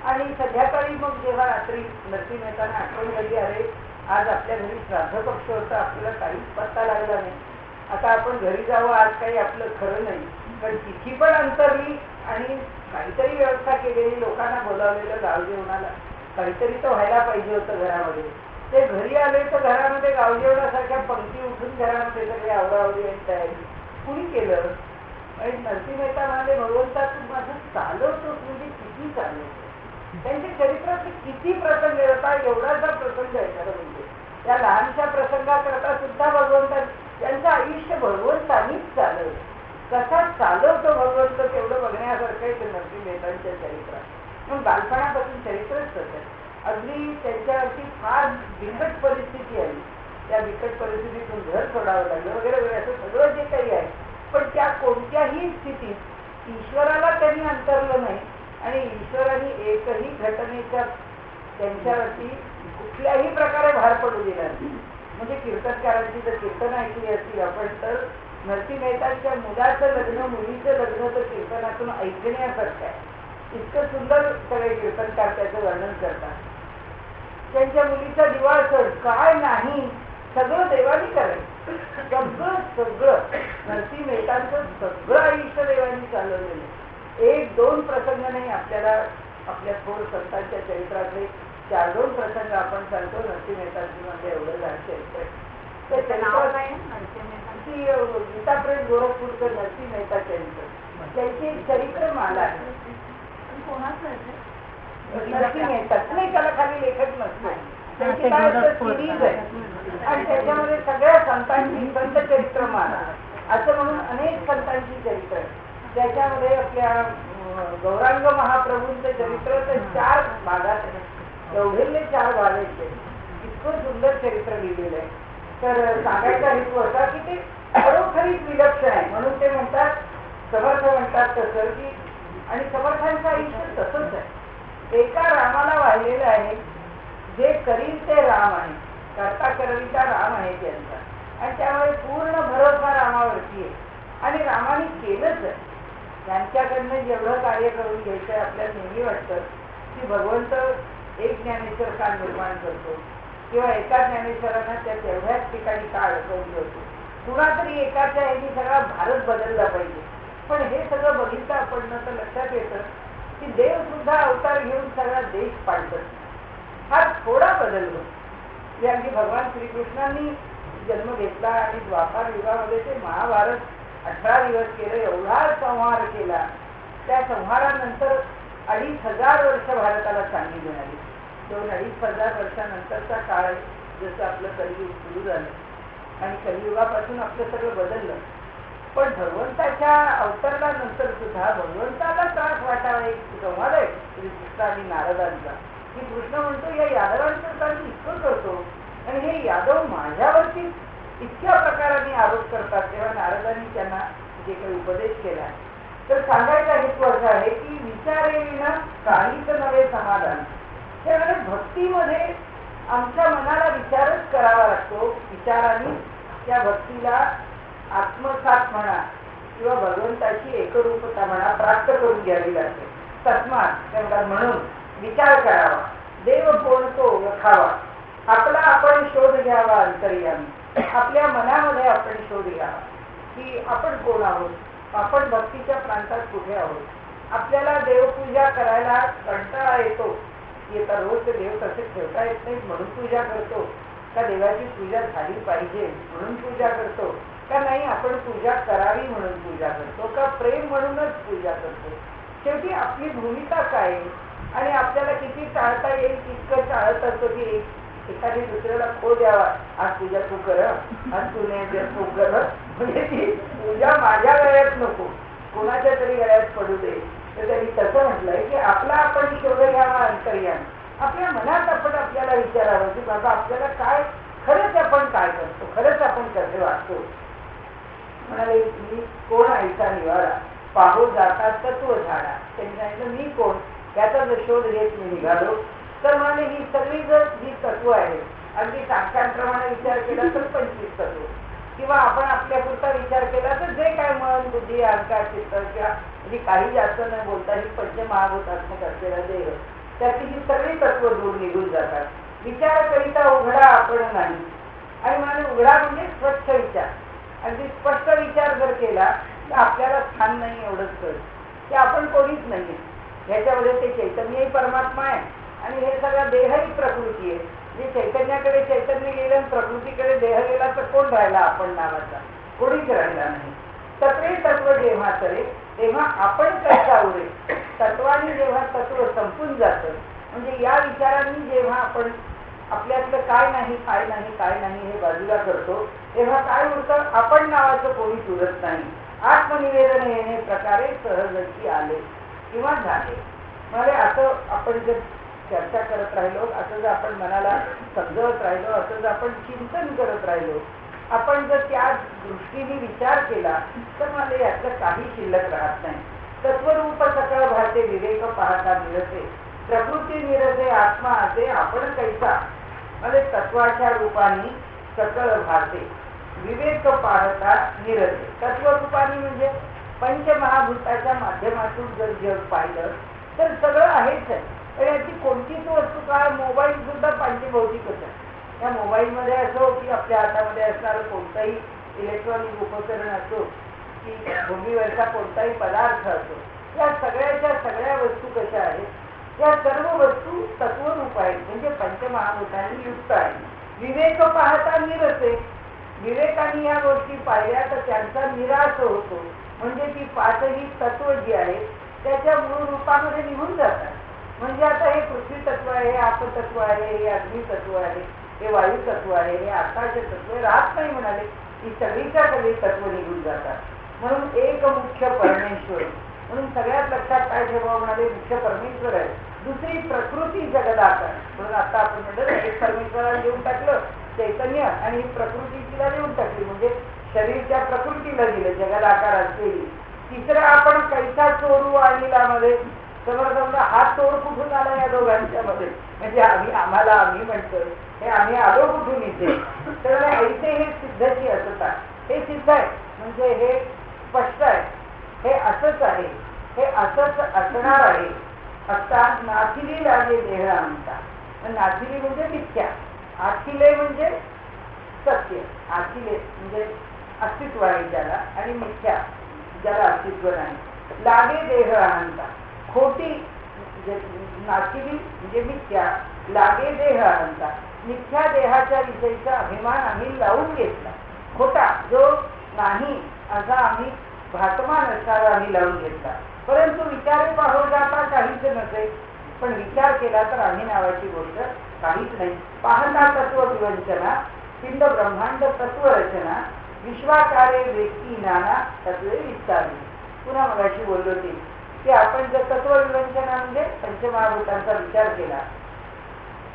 आणि संध्याकाळी मग जेव्हा रात्री नरसिंह मेहतांना आठवण झाली अरे आज आपल्या घरी श्राद्ध पक्ष होता, आपल्याला काहीच पत्ता लागला नाही, आता आपण घरी जावं, आज काही आपलं खरं नाही. पण तिथी पण अंतरली आणि काहीतरी व्यवस्था केलेली, लोकांना बोलावलेलं गाव जेवणाला, काहीतरी तर व्हायला पाहिजे होतं घरामध्ये. ते घरी आले तर घरामध्ये गावजेवणासारख्या पंक्ती उठून घरामध्ये सगळे आवरावरी आणि तयारी कुणी केलं? आणि नरसिंह मेहता म्हणाले, भगवंता तू माझं चालवतोस म्हणजे किती चालवतो. त्यांच्या चरित्रात किती प्रसंग येतात, एवढासा प्रसंग आहे म्हणजे त्या लहानशा प्रसंगाकरता सुद्धा भगवंता त्यांचं आयुष्य भगवंतानीच चालवलं. कसा चालवतो भगवंत तेवढं बघण्यासारखं आहे ते नरसिंह मेहतांच्या चरित्रात. मग बालपणापासून चरित्रच तसं. अगदी त्यांच्यावरती फार बिकट परिस्थिती आली, त्या बिकट परिस्थितीतून घर सोडावं लागलं वगैरे वगैरे असं सगळं जे काही आहे. पण त्या कोणत्याही स्थितीत ईश्वराला त्यांनी अंतरलं नाही आणि ईश्वराने एकही घटनेच्या त्यांच्यावरती कुठल्याही प्रकारे भार पडू दिला नाही. म्हणजे कीर्तनकारांची जर कीर्तन ऐकली असतील आपण तर नरसिंह मेहतांच्या मुलाचं लग्न मुलीचं लग्न तर कीर्तनातून ऐकण्यासारखं आहे. इतकं सुंदर सगळे कीर्तनकार त्याचं वर्णन करतात. त्यांच्या मुलीचा दिवाळ सण काय नाही सगळं देवानी करायचं. सगळं सगळं नरसिंह मेहतांचं सगळं आयुष्य देवानी चालवलेलं. एक दोन प्रसंग नाही, आपल्याला आपल्या थोर संतांच्या चरित्रातले 4-2 प्रसंग आपण सांगतो. नरसिंह मेहतांची म्हणजे एवढं चरित्र गीताप्रेम गोरखपूरचं नरसिंह मेहता चरित्र, त्यांची चरित्र माला आहे. नरसिंह मेहता नाही, त्याला खाली लेखक नसतो, त्यांची काय सिरीज आहे आणि त्याच्यामध्ये सगळ्या संतांची संत चरित्र माला असं म्हणून अनेक संतांची चरित्र. त्याच्यामध्ये आपल्या गौरांग महाप्रभूंचं चरित्र तर 4 भागात आहे. एवढे 4 भाग आहेत. इतकं सुंदर चरित्र लिहिलेलं आहे. तर सांगायचा हेतू असा की ते खरोखरीच विलक्षण आहे. म्हणून ते म्हणतात, समर्थ म्हणतात तसं की, आणि समर्थांचं आयुष्य तसंच आहे. एका रामाला वाहिलेलं आहे, जे करील ते राम आहे, करता करविता राम आहे त्यांचा, आणि त्यामुळे पूर्ण भरोसा रामावरती आहे. आणि रामाने केलंच आहे. त्यांच्याकडनं जेवढं कार्य करून घ्यायचं आपल्याला नेहमी वाटतं की भगवंत एक ज्ञानेश्वर का निर्माण करतो किंवा एका ज्ञानेश्वरांना त्या तेवढ्याच ठिकाणी का अडकवून ठेवतो. कुणा तरी एकाच्या ह्यानी सगळा भारत बदलला पाहिजे. पण हे सगळं बघितलं आपण तर लक्षात येतं की देव सुद्धा अवतार घेऊन सगळा देश पाडतात. हा थोडा बदल होतो. अगदी भगवान श्रीकृष्णांनी जन्म घेतला आणि द्वापार युगामध्ये ते महाभारत 18 दिवस केलं, एवढा संहार केला. त्या संहारानंतर 2500 वर्ष भारताला चांगली मिळाली. 2-2.5 वर्षानंतरचा काळ जसं आपलं कलियुग सुरू झालं आणि कलियुगापासून आपलं सगळं बदललं. पण भगवंताच्या अवतरणानंतर सुद्धा भगवंताला त्रास वाटावा एक संवाद आहे श्रीकृष्ण आणि नारदांचा, की कृष्ण म्हणतो या यादवांचं काम इतकं करतो आणि हे यादव माझ्यावरती इतक्या प्रकाराने आरोप करतात. तेव्हा नारदांनी त्यांना जे काही उपदेश केला तर सांगायचा हेतू असा आहे की विचारेविना काहीच नवे समाधान. त्यामुळे भक्तीमध्ये आमच्या मनाला विचारच करावा लागतो. विचाराने त्या भक्तीला आत्मसात म्हणा किंवा भगवंताची एकरूपता म्हणा प्राप्त करून घ्यावी लागते. तस्मात म्हणून विचार करावा, देव कोण तो ओळखावा, आपला आपण शोध घ्यावा अंतर्यामी. आपल्या मनामध्ये आपण शोध घ्यावा की आपण कोण आहोत, आपण भक्तीच्या प्रांतात कुठे आहोत. आपल्याला देवपूजा करायला कंटाळा येतो की आता रोज ते देव तसे ठेवता येत नाही म्हणून पूजा करतो, का देवाची पूजा झाली पाहिजे म्हणून पूजा करतो, का नाही आपण पूजा करावी म्हणून पूजा करतो, का प्रेम म्हणूनच पूजा करतो. शेवटी आपली भूमिका काय आणि आपल्याला किती टाळता येईल तितकं टाळत असतो की एखादी दुसऱ्याला खो द्यावा, आज पूजा तू कर, आज तू नाही तू कर, म्हणजे ती पूजा माझ्या गळ्यात नको कोणाच्या तरी गळ्यात पडू दे. तर त्यांनी तसं म्हटलंय की आपला आपण शोध घ्यावा अंतर्यान. आपल्या मनात आपण आपल्याला विचारावं की बाबा आपल्याला काय खरंच आपण काय करतो, खरंच आपण कसे वागतो. म्हणाले मी कोण आईचा निवारा पाहू जातात तत्व झाडा. त्यांनी सांगितलं मी कोण याचा जर शोध घेत मी निघालो तर म्हणाले ही सगळी जर जी तत्व आहे अगदी सांख्यांप्रमाणे विचार केला तर 25 तत्व, किंवा आपण आपल्यापुरता विचार केला तर जे काय मन बुद्धी अहंकार चित्त किंवा म्हणजे काही जास्त न बोलता ही पंचमहाभूतात्मक असलेला देह त्याची ही सगळी तत्व दूर निघून जातात. विचार करिता उघडा आपण नाही. आणि म्हणाले उघडा म्हणजे स्वच्छ विचार. अगदी स्पष्ट विचार जर केला तर आपल्याला स्थान नाही एवढंच कळत की आपण कोणीच नाहीये. ह्याच्यामध्ये ते चैतन्यही परमात्मा आहे आणि हे सगळं देहही प्रकृती आहे. म्हणजे चैतन्याकडे चैतन्य गेलं आणि प्रकृतीकडे देह गेला तर कोण राहिला आपण नावाचा? कोणीच राहिला नाही. तत्वे तत्व जेव्हा तरे तेव्हा आपण कैसा उरे. तत्वानी जेव्हा तत्व संपून जातं, म्हणजे या विचारांनी जेव्हा आपण आपल्यातलं काय नाही काय नाही काय नाही हे बाजूला करतो, तेव्हा काय उरतं? आपण नावाचं कोणीच उरत नाही. आत्मनिवेदन येणे प्रकारे सहजची आले किंवा झाले. म्हणजे असं आपण जर चर्चा करत राहिलो, असं जर आपण मनाला समजवत राहिलो, असं जर आपण चिंतन करत राहिलो, आपण जर त्या दृष्टीने विचार केला तर मला यातलं काही शिल्लक राहत नाही. तत्वरूप सकळ भाते विवेक पाहता मिळते. प्रकृती निरते आत्मा असे आपण कैसा. म्हणजे तत्वाच्या रूपाने सकळ भाते विवेक पाहता निरते. तत्वरूपाने म्हणजे पंचमहाभूताच्या माध्यमातून जर जग पाहिलं तर सगळं आहेच आहे. पण याची कोणतीच वस्तू काय? मोबाईल सुद्धा पंचभौतिकच आहे. या मोबाईलमध्ये असो की आपल्या हातामध्ये असणारं कोणताही इलेक्ट्रॉनिक उपकरण असो की भूमीवरचा कोणताही पदार्थ असो, या सगळ्याच्या सगळ्या वस्तू कशा आहेत? या सर्व वस्तू तत्वरूप आहेत, म्हणजे पंचमहाभूतांनी युक्त आहे. विवेक पाहता निरसे. विवेकाने या गोष्टी पाहिल्या तर त्यांचा निराश होतो, म्हणजे ती पाचही तत्व जी आहेत त्याच्या मूळ रूपामध्ये निघून जातात. म्हणजे आता हे पृथ्वी तत्व आहे, हे आपतत्व आहे, हे अग्नी तत्व आहे, हे वायू तत्व आहे, हे आकाश तत्व राहत नाही म्हणाले. ही सगळीच्या सगळी तत्व निघून जातात. म्हणून एक मुख्य परमेश्वर. म्हणून सगळ्यात लक्षात काय ठेवावं म्हणाले? मुख्य परमेश्वर आहे. दुसरी प्रकृती जगदाकार. म्हणून आता आपण म्हटलं एक परमेश्वराला देऊन टाकलं चैतन्य आणि प्रकृती तिला देऊन टाकली, म्हणजे शरीरच्या प्रकृतीला दिलं जगदाकार असलेली. तिसरं आपण कैसा चोरू आणीला मध्ये. समजा हा चोर कुठून आला या दोघांच्या मध्ये? म्हणजे आम्ही म्हणतो हे आम्ही आलो कुठून इथे? तर ऐसे हे सिद्धची असता. हे सिद्ध आहे म्हणजे हे स्पष्ट आहे, हे असंच आहे, हे असंच असणार आहे. आता नाथिली लागे देह आमचा. नाथिली म्हणजे मिथ्या, आखिले म्हणजे सत्य. आखिले म्हणजे अस्तित्व आहे ज्याला, आणि मिथ्या ज्याला अस्तित्व नाही. लागे देह अहंता. खोटी नाथिली म्हणजे मिथ्या, लागे देह अहंता. मिथ्या देहाच्या विषयीचा अभिमान आम्ही लावून घेतला. खोटा जो नाही असा आम्ही भासमान असणारा आम्ही लावून घेतला. परंतु विचार पाहू जाता काहीच नसे, पण विचार केला तर आम्ही नावाची गोष्ट काहीच नाही. पाहता तत्व विवंचना, पिंड ब्रह्मांड तत्वरचना, विश्वाकारे व्यक्ती नाना तत्वे विस्तारली. पुन्हा मगाशी बोललो की आपण जर तत्व विवंचना म्हणजे पंचमहाभूतांचा विचार केला,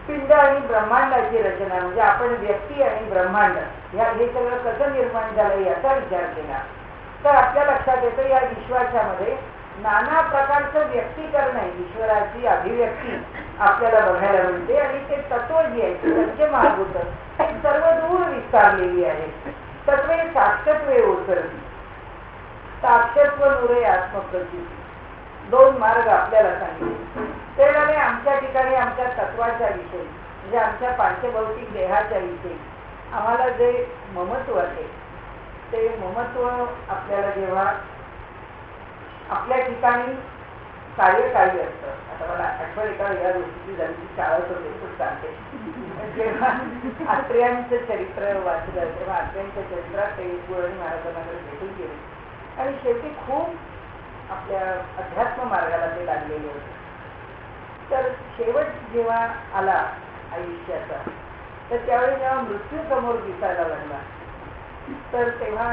पिंड आणि ब्रह्मांडाची रचना म्हणजे आपण व्यक्ती आणि ब्रह्मांड हे सगळं कसं निर्माण झालं याचा विचार केला तर आपल्या लक्षात येतं या विश्वाच्या मध्ये नाना प्रकारचं व्यक्तीकरण आहे. ईश्वराची अभिव्यक्ती आपल्याला बघायला मिळते आणि ते तत्व जे आहे पंचमहाभूत हे सर्व दूर विस्तारलेली आहे. तत्वे साक्षत्वे ओसरली. साक्षत्व नुरे आत्मप्रचिती. दोन मार्ग आपल्याला सांगितले. ते झाले आमच्या ठिकाणी आमच्या तत्वाच्या विषयी म्हणजे आमच्या पांचभौतिक देहाच्या विषयी आम्हाला जे ममत्व आहे ते ममत्व आपल्याला जेव्हा आपल्या ठिकाणी कार्यकारी असतं. आता मला आठवण एका या गोष्टीची झाली की शाळेत होते खूप सांगते. जेव्हा आत्र्यांचं चरित्र वाचलं तेव्हा आत्र्यांच्या चरित्रात ते गुरुजी महाराजांकडे भेटून गेले आणि शेवटी खूप आपल्या अध्यात्म मार्गाला ते लागलेले होते. तर शेवट जेव्हा आला आयुष्याचा तर त्यावेळी जेव्हा मृत्यू समोर दिसायला लागला तर तेव्हा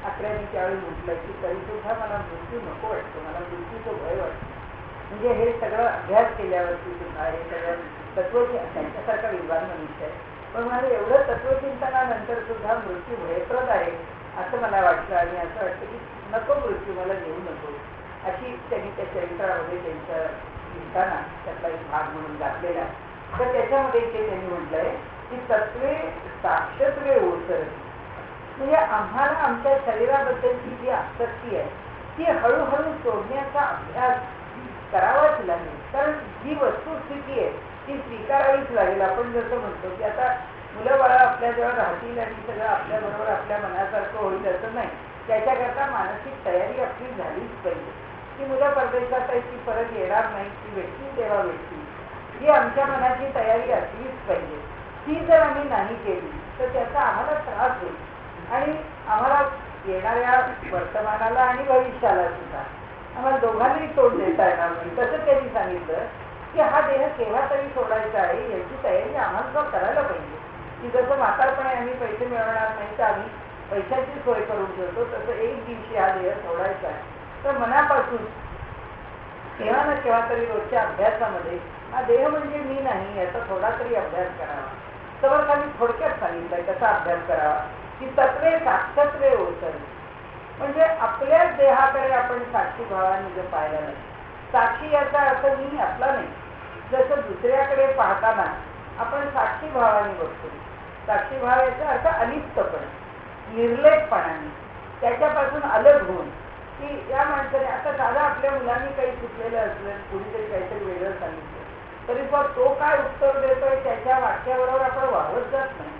आत्र्यांनी त्यावेळी म्हटलं की तरी सुद्धा मला मृत्यू नको वाटतो, मला मृत्यूचं भय वाटतं. म्हणजे हे सगळं अभ्यास केल्यावरती सुद्धा हे सगळं त्यांच्यासारखा विद्वान मनुष्य आहे, पण मला एवढं तत्वचिंतनानंतर सुद्धा मृत्यू भयप्रद आहे असं मला वाटलं आणि असं वाटतं की नको मृत्यू मला घेऊ नको. अशी त्यांनी त्या चरित्रामध्ये त्यांच्या लिहिताना त्यातला एक भाग म्हणून घातलेला आहे. तर त्याच्यामध्ये इथे त्यांनी म्हटलंय की तत्वे साक्षत्वे ओसरली. म्हणजे आम्हाला आमच्या शरीराबद्दलची जी आसक्ती आहे ती हळूहळू सोडण्याचा अभ्यास करावाच लागेल. कारण जी वस्तुस्थिती आहे ती स्वीकारावीच लागेल. आपण जसं म्हणतो की आता मुलं बाळा आपल्याजवळ राहतील आणि सगळं आपल्याबरोबर आपल्या मनासारखं होईल असं नाही. त्याच्याकरता मानसिक तयारी आपली झालीच पाहिजे. ती मुलं परदेशात आहे ती परत येणार नाही, ती भेटतील तेव्हा भेटतील ही आमच्या मनाची तयारी असलीच पाहिजे. ती जर आम्ही नाही केली तर त्याचा आम्हाला त्रास होईल आणि आम्हाला येणाऱ्या वर्तमानाला आणि भविष्याला सुद्धा आम्हाला दोघांनाही तोड देता येणार नाही. तसं त्यांनी सांगितलं की हा देह केव्हा तरी सोडायचा आहे याची तयारी आम्हाला करायला पाहिजे. की जसं म्हातारपणे आम्ही पैसे मिळवणार नाही तर आम्ही पैशाची सोय करून ठेवतो तसं एक दिवशी हा देह सोडायचा आहे. तर मनापासून केव्हा ना केव्हा तरी रोजच्या अभ्यासामध्ये हा देह म्हणजे मी नाही याचा थोडा तरी अभ्यास करावा. समर्थांनी थोडक्यात सांगितलंय कसा अभ्यास करावा की तत्वे साक्षत्वे ओसरणे. म्हणजे आपल्याच देहाकडे आपण साक्षी भावाने जर पाहिलं नाही. साक्षी याचा अर्थ मी आपला नाही. जसं दुसऱ्याकडे पाहताना आपण साक्षी भावाने बघतो. साक्षी भाव याचा अर्थ अलिप्तपणे निर्लेपपणाने त्याच्यापासून अलग होऊन की या माणसाने आता साधा आपल्या मुलांनी काही चुकलेलं असलं कुणीतरी काहीतरी वेगळं सांगितलं तरी पण तो काय उत्तर देतोय त्याच्या वाक्याबरोबर आपण वावरत जात नाही.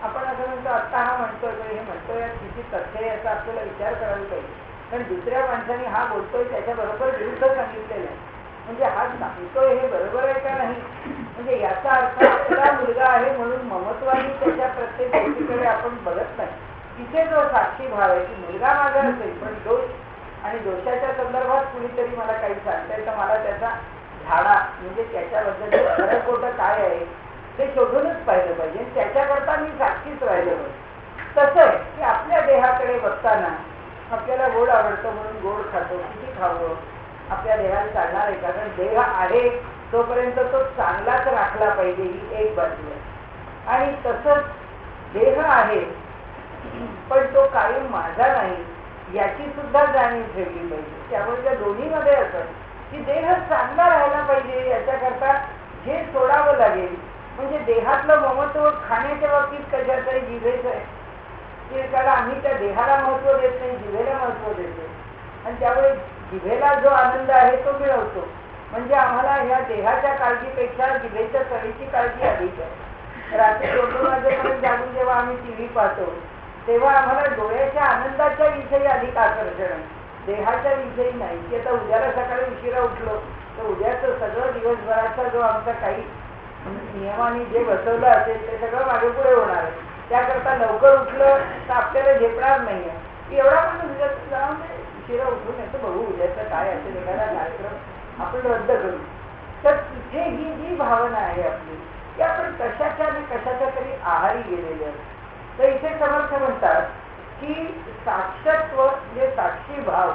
आपण असं म्हणतो आत्ता हा म्हणतोय हे म्हणतोय यात किती तथ्य आहे याचा आपल्याला विचार करायला पाहिजे. कारण दुसऱ्या माणसाने हा बोलतोय त्याच्याबरोबर विरुद्ध सांगितलेलं आहे म्हणजे हा सांगतोय हे बरोबर आहे का नाही. म्हणजे याचा अर्थ आपला मुलगा आहे म्हणून ममत्वाने त्याच्या प्रत्येक गोष्टीकडे आपण बघत नाही. इथे जो साक्षी भाव आहे की मुलगा माझा असेल पण दोष आणि दोषाच्या संदर्भात कुणीतरी मला काही सांगताय तर मला त्याचा झाडा म्हणजे त्याच्याबद्दल खरं खोटं काय आहे ते शोधूनच पाहिलं पाहिजे. त्याच्याकरता मी साक्षीच राहिलं पाहिजे. तसं आहे की आपल्या देहाकडे बघताना आपल्याला गोड आवडतं म्हणून गोड खातो. किती खावं आपल्या देहाला चालणार आहे का. कारण देह आहे तोपर्यंत तो चांगलाच राखला पाहिजे ही एक बाजू आहे. आणि तसंच देह आहे पण तो कायम माझा नाही याची सुद्धा जाणीव ठेवली पाहिजे. त्यामुळे त्या दोन्हीमध्ये असं की देह चांगला राहायला पाहिजे याच्याकरता जे सोडावं लागेल. म्हणजे देहातलं ममत्व खाण्याच्या बाबतीत कशाचं आहे जिभेचं आहे की त्याला आम्ही त्या देहाला महत्व देत नाही जिभेला महत्व देतो आणि त्यामुळे जिभेला जो आनंद आहे तो मिळवतो. म्हणजे आम्हाला ह्या देहाच्या काळजीपेक्षा जिभेच्या चवीची काळजी अधिक आहे. रात्री 2-2 वाजेपर्यंत जागून जेव्हा आम्ही टीव्ही पाहतो तेव्हा आम्हाला डोळ्याच्या आनंदाच्या विषयी अधिक आकर्षण आहे देहाच्या विषयी नाही. की आता उद्याला सकाळी उशिरा उठलो तर उद्याचं सगळं दिवसभराचा जो आमचा काही नियमाने जे बसवलं असेल ते सगळं मागे पुढे होणार आहे. त्याकरता लवकर उठलं तर आपल्याला झेपणार नाही आहे की एवढा माणूस जाऊन उशिरा उठून येतो बघू उद्याचं काय असेल एखादा कार्यक्रम आपण रद्द करू. तर तिथे ही जी भावना आहे आपली की आपण कशाच्या आणि कशाच्या तरी आहारी गेलेले असतो. तर इथे समर्थ म्हणतात की साक्षत्व म्हणजे साक्षी भाव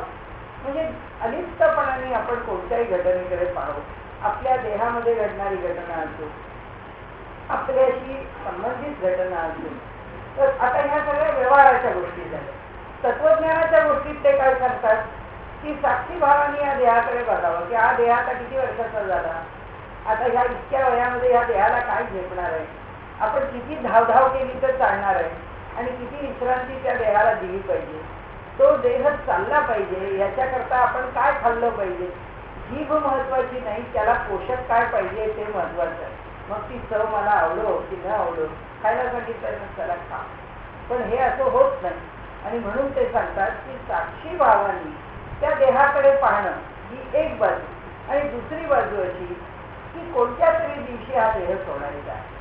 म्हणजे अलिप्तपणाने आपण कोणत्याही घटनेकडे पाहू. आपल्या देहामध्ये घडणारी घटना असो आपल्याशी संबंधित घटना असो. तर आता ह्या सगळ्या व्यवहाराच्या गोष्टी झाल्या. तत्वज्ञानाच्या गोष्टीत ते काय सांगतात की साक्षी भावाने या देहाकडे बघावं की हा देह आता किती वर्षाचा झाला. आता ह्या इतक्या वयामध्ये ह्या देहाला काय झेपणार आहे. आपण किती धावधाव केली तर चालणार आहे आणि किती विश्रांती त्या देहाला दिली पाहिजे. तो देह चालला पाहिजे याच्याकरता आपण काय खाल्लं पाहिजे. जीभ महत्वाची नाही त्याला पोषक काय पाहिजे ते महत्वाचं आहे. मग ती चव मला आवडो की न आवडो खायला सांगितलं त्याला खा. पण हे असं होत नाही आणि म्हणून ते सांगतात की साक्षी भावानी त्या देहाकडे पाहणं ही एक बाजू आणि दुसरी बाजू अशी की कोणत्या तरी दिवशी हा देह सोडायचा आहे.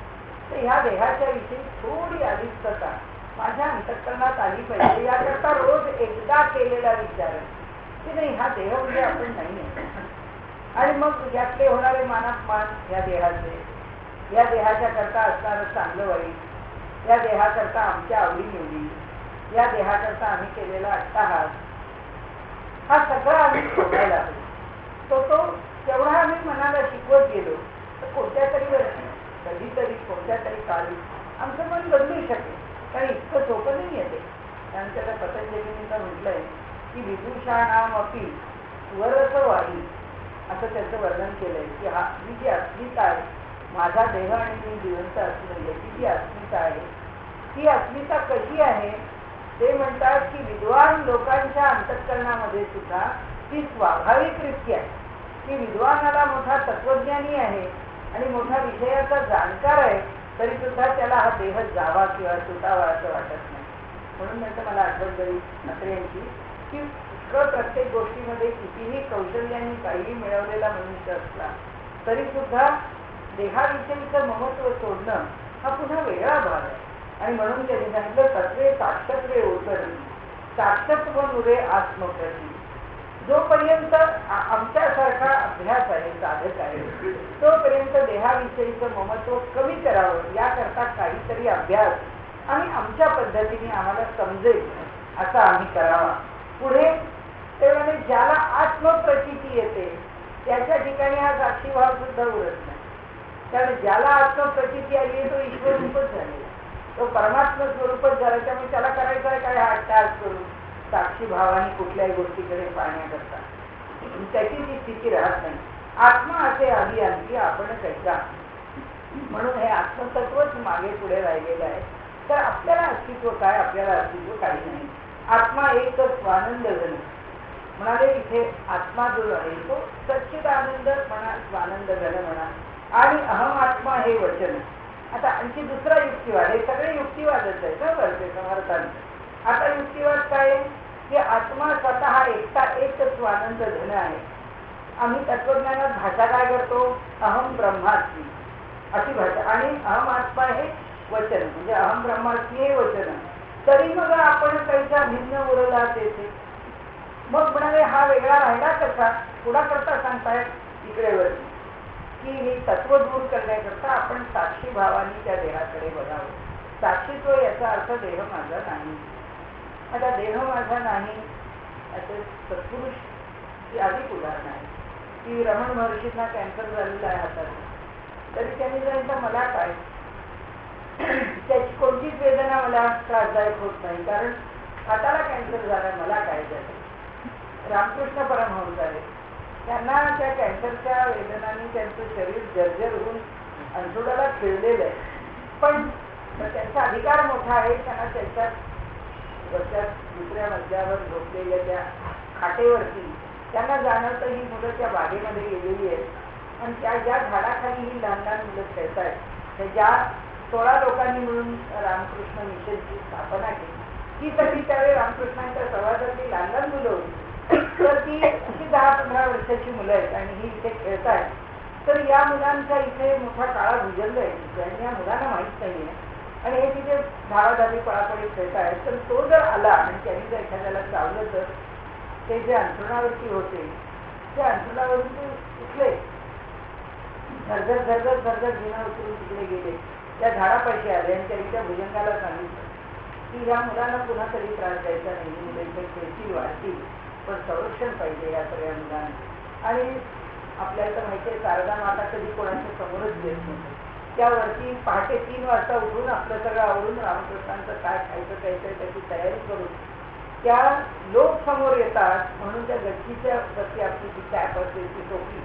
तर ह्या देहाच्या विषयी थोडी अलिप्तता माझ्या अंतःकरणात आली पाहिजे. याकरता रोज एकदा केलेला विचार की नाही हा देह म्हणजे आपण नाही आहे. आणि मग यातले होणारे मानापमान या देहाचे या देहाच्या करता असणारं चांगलं वाईट या देहाकरता आमच्या आवडीनिवडी या देहाकरता आम्ही केलेला अट्टाहास हा सगळा आम्ही सोडायला हवे. तो तेवढा आम्ही मनाला शिकवत गेलो तर कोणत्या तरी वर्षी कधीतरी कोणत्या तरी काळी आमचं मन बदलू शकेल. कारण इतकं सोपं नाही येते. कारण त्याला पतंजलींनी म्हटलंय की विदुषाणाम अपि स्वरस वाही असं त्याचं वर्णन केलंय की हा ही जी अस्मिता आहे माझा देह आणि मी जिवंत असणं याची जी अस्मिता आहे ती अस्मिता कशी आहे ते म्हणतात की विद्वान लोकांच्या अंतःकरणामध्ये सुद्धा ती स्वाभाविकरित्या की विद्वानाला मोठा तत्वज्ञानी आहे आणि मोठा विषयाचा जाणकार आहे तरी सुद्धा त्याला हा देह जावा किंवा सुटावा असं वाटत नाही. म्हणून नंतर मला आठवण झाली म्हात्रे यांची की प्रत्येक गोष्टीमध्ये कितीही कौशल्याने काहीही मिळवलेला मनुष्य असला तरी सुद्धा देहाविषयीचं ममत्व सोडणं हा पुन्हा वेगळा भाग आहे. आणि म्हणून त्यांनी सांगितलं तत्वे साक्षत्वे उतरली साक्षत्व नुरे आत्मप्रती. जोपर्यंत आमच्यासारखा अभ्यास आहे साधक आहे तोपर्यंत देहाविषयीचं ममत्व कमी करावं याकरता काहीतरी अभ्यास आणि आमच्या पद्धतीने आम्हाला समजेल असा आम्ही करावा. पुढे ते म्हणजे ज्याला आत्मप्रचिती येते त्याच्या ठिकाणी हा साक्षीभाव सुद्धा उरत नाही. कारण ज्याला आत्मप्रचिती आली आहे तो ईश्वर रूपच झालेला, तो परमात्मा स्वरूपच झाला. त्यामुळे त्याला करायचं आहे काय हा अट्टास करून साक्षी भावाने कुठल्याही गोष्टीकडे पाहण्याकरता त्याची ती स्थिती राहत नाही. आत्मा असे आधी आणखी आपण कैसा. म्हणून हे आत्मतत्वच मागे पुढे राहिलेलं आहे. तर आपल्याला अस्तित्व काय, आपल्याला अस्तित्व काही नाही. आत्मा एकच स्वानंद घन म्हणाले. इथे आत्मा जो आहे तो सच्चिदानंद म्हणा, स्वानंद घन म्हणा आणि अहम आत्मा हे वचन. आता आणखी दुसरा युक्तिवाद, हे सगळे युक्तिवादच आहे ना वरचे समर्थांचे. आता युक्तिवाद काय की आत्मा स्वतः एकटा एकच स्वानंद धन आहे. आम्ही तत्वज्ञानात भाषा काय करतो, अहम ब्रह्मास्मी अशी भाषा, आणि अहम आत्मा हे वचन म्हणजे अहम ब्रह्मास्मी हे वचन. तरी मग आपण काहीचा भिन्न उरला तेथे. मग म्हणाले हा वेगळा राहिला कसा, पुढा करता सांगतायत इकडे वर की हे तत्व दूर करण्याकरता आपण साक्षी भावाने त्या देहाकडे बघावं. साक्षीत्व याचा अर्थ देह माझा नाही. आता देह माझा नाही असे सत्पुरुष ही अधिक उदाहरण आहे की रमण महर्षींना कॅन्सर झालेला आहे हाताचा, तरी त्यांनी सांगितलं मला काय, त्याची कोणतीच वेदना मला त्रासदायक होत नाही कारण हाताला कॅन्सर झाला, मला काय झालं. रामकृष्ण परमहंस आहे, त्यांना त्या कॅन्सरच्या वेदनाने त्यांचं शरीर जर्जर होऊन अंथरुणाला खिळलेलं आहे. पण त्यांचा अधिकार मोठा आहे. त्यांना त्यांच्या दुसऱ्या मजल्यावर झोपलेल्या त्या खाटेवरती त्यांना जाणवतं ही मुलं त्या बागेमध्ये गेलेली आहेत आणि त्या ज्या झाडाखाली ही लहान लहान मुलं खेळत आहेत, ज्या 16 लोकांनी मिळून रामकृष्ण मिशनची स्थापना केली, ती सगळी त्यावेळी रामकृष्णांच्या सहवासातली लहान लहान मुलं होती. तर ती अशी 10-15 वर्षाची मुलं आहेत आणि ही इथे खेळत आहेत. तर या मुलांचा इथे मोठा काळा भुजल आहे आणि या मुलांना माहीत नाही आहे आणि हे तिथे धावाधावी पळापळी खेळत आहेत. तर तो जर आला आणि त्यांनी जर एखाद्याला चावलं तर ते जे अंथरुणावरती होते त्या अंथरुणावरून ते उठले, झरझर झरझर झरझर जिना उतरून तिकडे गेले, त्या झाडापाशी आले आणि त्यांनी त्या भुजंगाला सांगितलं की या मुलांना पुन्हा तरी त्रास द्यायचा नाही, मुलांच्या खेळतील वाढतील पण संरक्षण पाहिजे या सगळ्या मुलांना. आणि आपल्याला तर माहिती आहे शारदा माता कधी कोणाच्या समोरच देत नव्हते. त्यावरती पहाटे 3 वाजता उठून आपलं सगळं आवरून रामकृष्णांचं काय खायचं प्यायचं त्याची तयारी करून त्या लोक समोर येतात. म्हणून त्या गच्चीच्या वरती आपली ती कॅप असते ती टोपी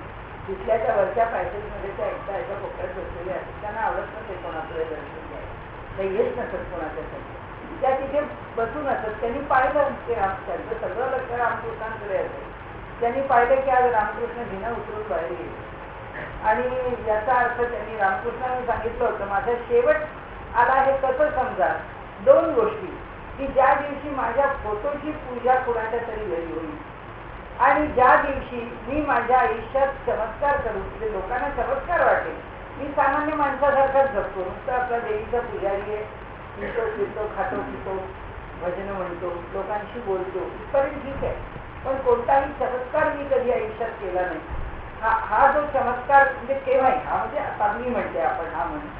तिथल्या त्या वरच्या पॅसेजमध्ये त्या एकट्या एका कोपऱ्यात बसलेल्या असतात. त्यांना आवडत नसते कोणाकडे दर्शन घ्यायला, ते येत नसत कोणाच्यासाठी, त्या तिथे बसून असत. त्यांनी पाहिलं ते त्यांचं सगळं लक्ष रामकृष्णांकडे असेल. त्यांनी पाहिलं की आज रामकृष्ण भिना उतरून बाहेर गेले आणि याचा अर्थ त्यांनी रामकृष्णांनी सांगितलं होतं माझा शेवट आला हे कसं समजा. 2 गोष्टी की ज्या दिवशी माझ्या फोटोची पूजा कुणाच्या तरी घरी होईल आणि ज्या दिवशी मी माझ्या आयुष्यात चमत्कार करू म्हणजे लोकांना चमत्कार वाटेल. मी सामान्य माणसासारखाच जगतो, नुसतं आपला देवीचा पुजारी आहे, पितो पितो खातो पितो भजन म्हणतो लोकांशी बोलतो इथपर्यंत ठीक आहे, पण कोणताही चमत्कार मी कधी आयुष्यात केला नाही. हा जो चमत्कार म्हणजे केव्हाही हा म्हणजे आता मी म्हणते आपण हा म्हणून,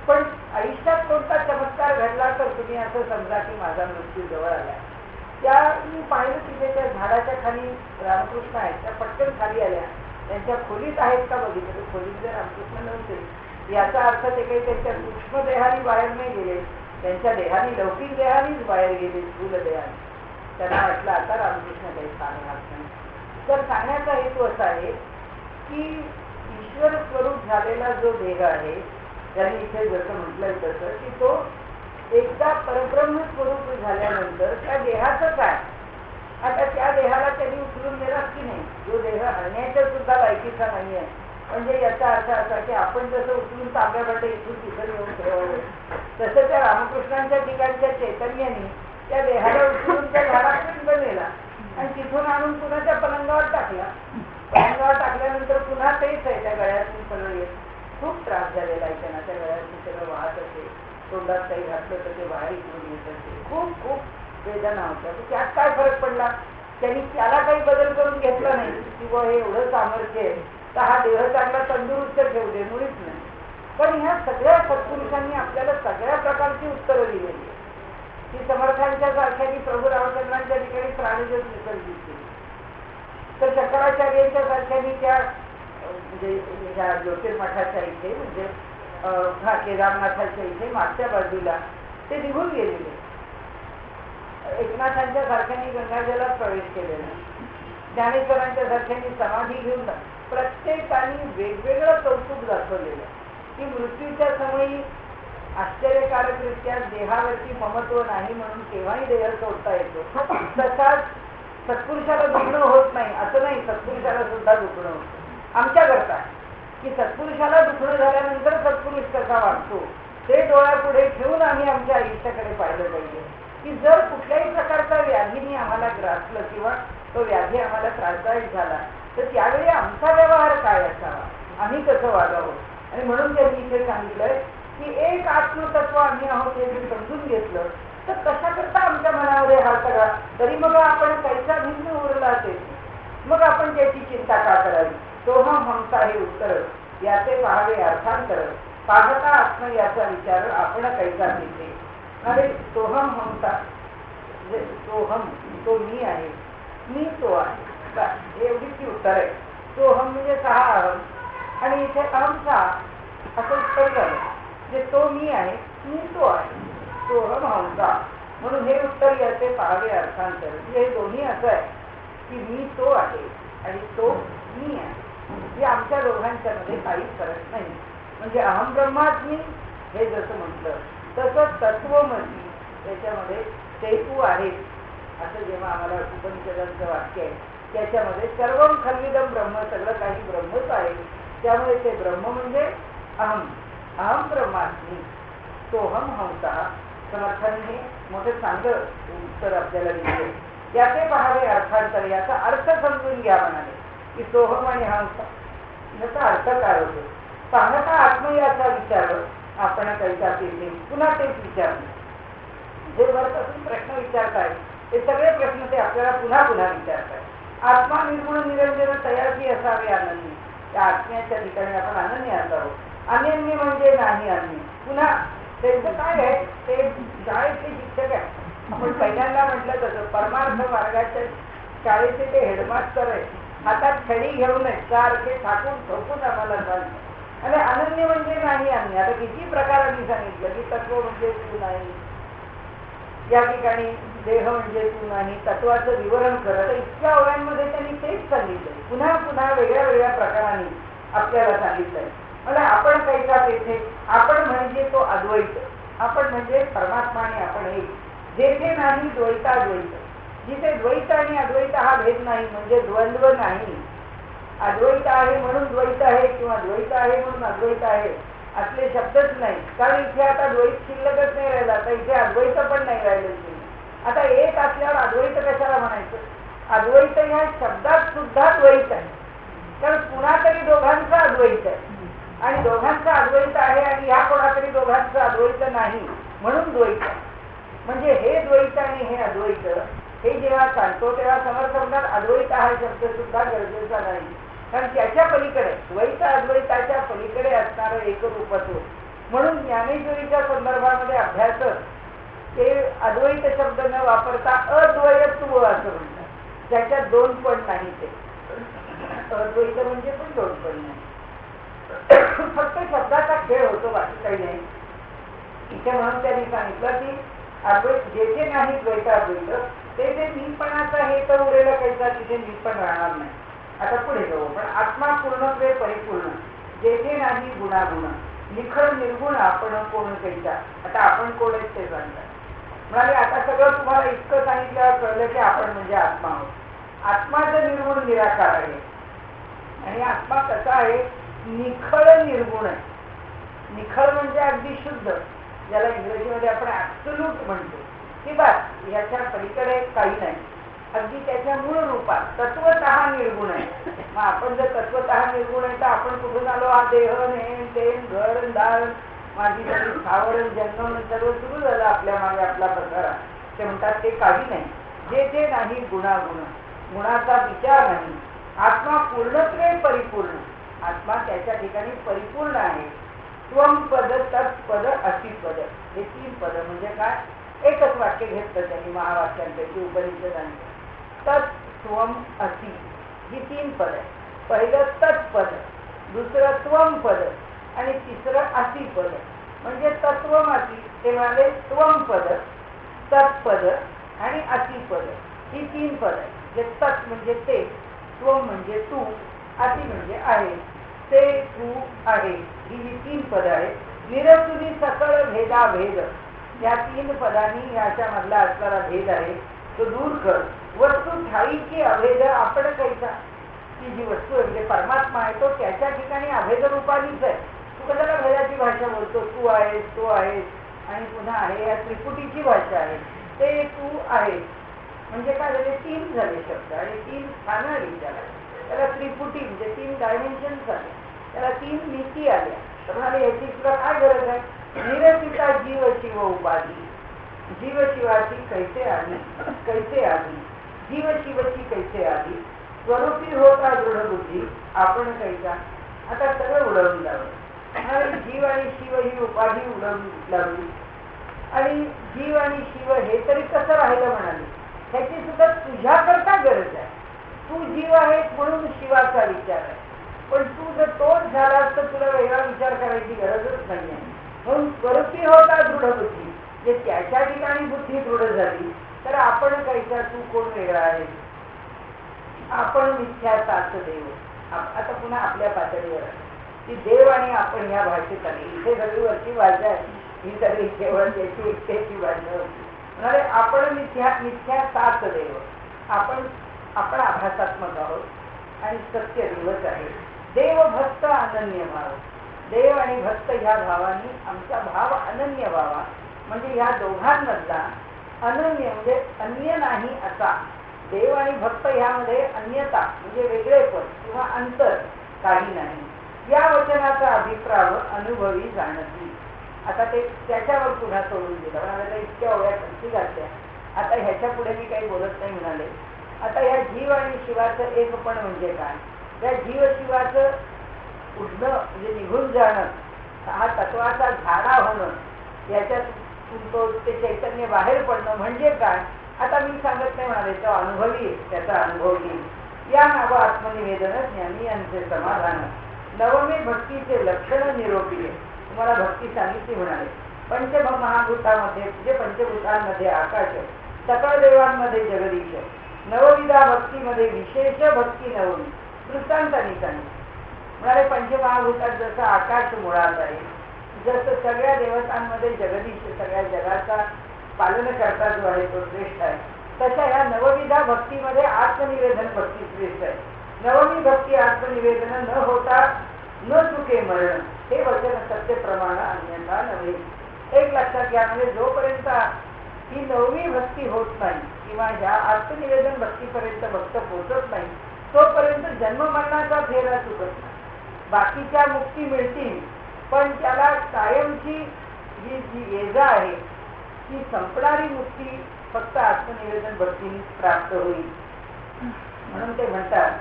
पण आयुष्यात कोणता चमत्कार घडला तर तुम्ही असं समजा की माझा मृत्यू जवळ आला. त्या मी पाहिलं तिथे त्या झाडाच्या खाली रामकृष्ण आहेत, त्या पटकन खाली आल्या. त्यांच्या खोलीत आहेत का बघितलं, खोलीत जर रामकृष्ण नव्हते याचा अर्थ ते काही त्यांच्या सूक्ष्म देहाने बाहेर नाही गेले, त्यांच्या देहाने लौकिक देहानेच बाहेर गेले, स्थूल देहाने. त्यांना वाटलं आता रामकृष्ण काही सांगणार नाही. तर सांगण्याचा हेतू असा आहे की ईश्वर स्वरूप झालेला जो देह आहे त्यांनी इथे जसं म्हटलंय तसं की तो एकदा परब्रह्म स्वरूप झाल्यानंतर त्या देहाचं काय, आता त्या देहाला त्यांनी उचलून नेलाच की नाही, जो देह हरण्याच्या सुद्धा लायकीचा नाही आहे. म्हणजे याचा अर्थ असा की आपण जसं उचलून तांब्यामध्ये इथून तिथं येऊन ठेवावं तसं त्या रामकृष्णांच्या ठिकाणच्या चैतन्याने त्या देहाला उचलून त्या झाडापर्यंत नेला आणि तिथून आणून पुन्हा त्या पलंगावर टाकला. पलंगावर टाकल्यानंतर पुन्हा तेच आहे त्या गळ्यातून सगळं येत खूप त्रास झालेला आहे त्यांना. त्या गळ्यात सगळं वाहत असे, तोंडात काही घातलं तर ते बाहेर इकडून येत असे. खूप खूप वेदना होत्या. त्यात काय फरक पडला? त्यांनी त्याला काही बदल करून घेतला नाही की बुवा हे एवढं सामर्थ्य आहे तर हा देह चांगला तंदुरुस्त ठेवू दे, मुळीच नाही. पण ह्या सगळ्या सत्पुरुषांनी आपल्याला सगळ्या प्रकारची उत्तरं दिलेली आहे. की समर्थांच्या सारख्यांनी प्रभू रामचंद्रांच्या ठिकाणी प्राणज्योत विसर्जित केली, तर शंकराचार्यांच्या सारख्यांनी त्या म्हणजे ह्या ज्योतिर्मठाच्या इथे म्हणजे केदारनाथाच्या इथे मागच्या बाजूला ते निघून गेलेले. एकनाथांच्या सारख्यांनी गंगाजलात प्रवेश केलेला, ज्ञानेश्वरांच्या सारख्यांनी समाधी घेऊन प्रत्येकाने वेगवेगळं कौतुक दाखवलेलं की मृत्यूच्या समयी आश्चर्यकारकरित्या देहावरती ममत्व नाही म्हणून केव्हाही देह सोडता येतो. तसाच सत्पुरुषाला दुखणं होत नाही असं नाही, सत्पुरुषाला सुद्धा दुखणं होतं. आमच्याकरता की सत्पुरुषाला दुखणं झाल्यानंतर सत्पुरुष कसा वाटतो ते डोळ्यापुढे ठेवून आम्ही आमच्या आयुष्याकडे पाहिलं पाहिजे. की जर कुठल्याही प्रकारचा व्याधीने आम्हाला ग्रासलं किंवा तो व्याधी आम्हाला त्रासदायक झाला तर त्यावेळी आमचा व्यवहार काय असावा, आम्ही कसं वागावं. आणि म्हणून त्यांनी इथे सांगितलंय की एक आत्मतत्व आम्ही आहोत हे जर समजून घेतलं तर कशा करता आमच्या मनामध्ये हा सगळा, तरी मग आपण कैसा भिन्न उरला असेल, मग आपण त्याची चिंता का करावी. सोहम हमसा हे उत्तर याचे पाहावे अर्थांतर, पाहता आत्म याचा विचार आपण कैसा तिथे. अरे सोहम हमसा म्हणजे सोहम तो मी आहे, मी तो आहे, हे एवढीच ती उत्तर आहे. सोहम म्हणजे सहा अहम आणि इथे अहमसा असं उत्तर झालं म्हणजे तो मी आहे, मी तो आहे, सोहम हमसा. म्हणून हे उत्तर याचे पाहावे अर्थांतर. म्हणजे हे दोन्ही असं आहे की मी तो आहे आणि तो मी आहे. हे आमच्या दोघांच्या मध्ये काहीच फरक नाही. म्हणजे अहम ब्रह्मास्मी हे जसं म्हटलं तसं तत्वमसी त्याच्यामध्ये ते तू आहेस असं जेव्हा आम्हाला उपनिषदांचं वाक्य आहे त्याच्यामध्ये सर्वम खल्विदम ब्रह्म, सगळं काही ब्रह्मच आहे. त्यामुळे ते ब्रह्म म्हणजे अहम, अहम ब्रह्मास्मी सोहम हंसा. समर्थांनी मोठं चांगलं उत्तर आपल्याला दिले. याचे पाहावे अर्थांतर, याचा अर्थ समजून घ्या म्हणाले की सोहम आणि हंसा याचा अर्थ काय होतो. पाहता आत्म याचा विचार आपण कैसा केले, पुन्हा तेच विचारले. जे वरपासून प्रश्न विचारताय ते सगळे प्रश्न ते आपल्याला पुन्हा पुन्हा विचारताय. आत्मा निर्गुण निरंजन तयारची असावे आनंदी. त्या आत्म्याच्या ठिकाणी आपण अनन्य असावं. अनन्य म्हणजे नाही अन्य. पुन्हा त्यांचं काय आहे ते शाळेचे शिक्षक आहे. आपण पहिल्यांदा म्हटलं तसं परमार्थ मार्गाच्या शाळेचे ते हेडमास्टर आहे. हातात छडी घेऊन सारखे ठाकून ठोकून आम्हाला सांगतात. आणि अनन्य म्हणजे नाही अन्य. आता किती प्रकारांनी सांगितलं की तत्व म्हणजे तू नाही, या ठिकाणी देह म्हणजे तू नाही, तत्वाचं विवरण करत इतक्या ओळ्यांमध्ये त्यांनी तेच सांगितलंय. पुन्हा पुन्हा वेगळ्या वेगळ्या प्रकारांनी आपल्याला सांगितलंय. म्हणजे आपण कैसा तेथे, आपण म्हणजे तो अद्वैत, आपण म्हणजे परमात्मा आणि आपण एक. जेथे नाही द्वैताद्वैत, जिथे द्वैत आणि अद्वैत हा भेद नाही म्हणजे द्वंद्व नाही. अद्वैत आहे म्हणून द्वैत आहे किंवा द्वैत आहे म्हणून अद्वैत आहे असले शब्दच नाही. कारण इथे आता द्वैत शिल्लकच नाही राहिला, आता इथे अद्वैत पण नाही राहिलं. आता एक असल्यावर अद्वैत कशाला म्हणायचं. अद्वैत ह्या शब्दात सुद्धा द्वैत आहे, कारण पुन्हा तरी दोघांचा अद्वैत आहे आणि दोघांचा अद्वैत आहे आणि ह्या कोणातरी दोघांचा अद्वैत नाही म्हणून द्वैत आहे. म्हणजे हे द्वैत आणि हे अद्वैत हे जेव्हा सांगतो तेव्हा समर्थ म्हणतात अद्वैत हा शब्द सुद्धा गरजेचा नाही, कारण त्याच्या पलीकडे द्वैत अद्वैताच्या पलीकडे असणारं एकरूपत्व. म्हणून ज्ञानेश्वरीच्या संदर्भामध्ये अभ्यासक ते अद्वैत शब्द न वापरता अद्वैत्व असं म्हणतात, ज्याच्यात दोन पण नाही. ते अद्वैत म्हणजे पण दोन पण नाही, फक्त शब्दाचा खेळ होतो, बाकी काही नाही. इथे म्हणून त्यांनी सांगितलं की अद्वैत जेथे नाही द्वैताद्वैत तेथे मीपणाचा हे तर उरेला कैसा, तिथे मी पण राहणार नाही. आता पुढे जाऊ. पण आत्मा पूर्णत्वे परिपूर्ण, जेथे नाही गुणागुण, निखळ निर्गुण आपण कोण कैसा. आता आपण कोण आहेत ते सांगतात. म्हणाले आता सगळं तुम्हाला इतकं सांगितल्यावर कळलं की आपण म्हणजे आत्मा आहोत. आत्माचं निर्गुण निराकार आहे आणि आत्मा कसा आहे, निखळ निर्गुण आहे. निखळ म्हणजे अगदी शुद्ध, ज्याला इंग्रजीमध्ये आपण ऍब्सोल्यूट म्हणतो की बस याच्या पलीकडे काही नाही. अगदी त्याच्या मूळ रूपात तत्वतः निर्गुण आहे. मग आपण जर तत्वतः निर्गुण आहे तर आपण कुठून आलो? हा देह नेम तेन घर दार माझी सगळी स्थावर जन्म सर्व सुरू झालं आपल्या मागे आपला प्रकार. ते म्हणतात ते काही नाही. जे जे नाही गुणागुण, गुणाचा विचार नाही. आत्मा पूर्णत्वे परिपूर्ण, आत्मा त्याच्या ठिकाणी परिपूर्ण आहे. त्वम पद तत्पद अतिपद, हे 3 पद म्हणजे काय? एकच वाक्य घेतलं त्यांनी महावाक्यांपैकी उपनिषदांनी. तत् त्वम अति ही 3 पद आहे. पहिलं तत्पद, दुसरं त्वम पद आणि तिसरं अतिपद. म्हणजे तत्वमती ते म्हणाले त्वम पद, तत्पद आणि अतिपद ही 3 पद आहे. जे तत् म्हणजे ते, त्वम म्हणजे तू, अति म्हणजे आहे, ते तू आहे, ही जी 3 पद आहेत. निरसुनी सकळ भेदाभेद, या 3 पदांनी याच्या मधला असणारा भेद आहे तो दूर कर. वस्तू ठाईची अभेद आपण कैसा, ती जी वस्तू म्हणजे परमात्मा आहे तो त्याच्या ठिकाणी अभेद रूपानीच आहे. तू कशाला भेदाची भाषा बोलतो? तू आहेस, तो आहेस आणि पुन्हा आहे, या त्रिपुटीची भाषा आहे. ते तू आहेस म्हणजे काय झाले? 3 झाले शब्द आणि 3 स्थानं आली त्याला त्रिपुटी म्हणजे 3 डायमेन्शन्स आले, त्याला 3 नीती आल्या. तर म्हणाले याची तुला काय गरज आहे? निरसिता जीव शिव उपाधी, जीव शिवाची कैसे आली, कैसे आली, जीव शिवची कैसे आली, स्वरूपी होता दृढ बुद्धी आपण कैसा. आता सगळं उडवून लावलं. जीव आणि शिव ही उपाधी उडवून लावली आणि जीव आणि शिव हे तरी कसं राहिलं म्हणाले. ह्याची सुद्धा तुझ्याकरता गरज आहे. तू जीव आहेस म्हणून शिवाचा विचार आहे, पण तू जर तोच झालास तर तुला वेगळा विचार करायची गरजच नाही आहे. म्हणून स्वरूपी होता दृढ बुद्धी, जे त्याच्या ठिकाणी बुद्धी दृढ झाली तर आपण कैसा, तू कोण वेगळा आहे. आपण मिथ्याचाच देव. आता पुन्हा आपल्या पातळीवर आहे की देव आणि आपण ह्या भाषेत आले. इथे सगळी वरची भाषा आहे, ही सगळी केवळ त्याची एकट्याची भाषा होती. म्हणाले आपण मिथ्याचाच देव. आपण आभासात्मक आहोत आणि सत्य दिवस आहे. देव भक्त अनन्य भाव, देव आणि भक्त ह्या भावानी आमचा भाव अनन्य व्हावा. म्हणजे ह्या दोघांमधला अनन्य म्हणजे अन्य नाही असा. देव आणि भक्त ह्यामध्ये अन्यता म्हणजे वेगळेपण किंवा अंतर काही नाही. या वचनाचा अभिप्राय अनुभवी जाणती. आता ते त्याच्यावर पुन्हा सोडून दिलं. म्हणाले इतक्या ओळ्या खर्ची घातल्या, आता ह्याच्या पुढे मी काही बोलत नाही म्हणाले. आता या जीव आणि शिवाचं एकपण म्हणजे काय? त्या जीव शिवाचं उडणं म्हणजे निघून जाणं, हा तत्वाचा झाडा होणं, याच्यातून तो ते चैतन्य बाहेर पडणं म्हणजे काय? आता मी सांगत नाही म्हणाले, तो अनुभवी त्याचा अनुभव घेईल. या नाव आत्मनिवेदन ज्ञानी यांचे समाधान. नवमे भक्तीचे लक्षण निरोपी. तुम्हाला भक्ती सांगितली म्हणाले. पंचमहाभूतामध्ये म्हणजे पंचभूतांमध्ये आकाश, सकळ देवांमध्ये जगदीश, नवविधा भक्तीमध्ये विशेष भक्ती नवमी. वृत्तांतांनी सांगितलं. म्हणाले पंचमहाभूतात जसं आकाश मुळात आहे, जसं सगळ्या देवतांमध्ये जगदीश सगळ्या जगाचा पालन करता जो आहे तो श्रेष्ठ आहे, तशा ह्या नवविधा भक्तीमध्ये आत्मनिवेदन भक्ती श्रेष्ठ आहे. नवमी भक्ती आत्मनिवेदन न होता न चुके मरण, हे वचन सत्य प्रमाण अन्यथा नव्हे. एक लक्षात घ्या, म्हणजे जोपर्यंत ही नवमी भक्ती होत नाही किंवा ह्या आत्मनिवेदन भक्तीपर्यंत भक्त पोहोचत नाही तोपर्यंत जन्ममरणाचा फेरा चुकत नाही. बाकीच्या मुक्ती मिळतील पण त्याला कायमची जी येजा आहे ती संपणारी मुक्ती फक्त आत्मनिवेदन भक्तीने प्राप्त होईल. म्हणून ते म्हणतात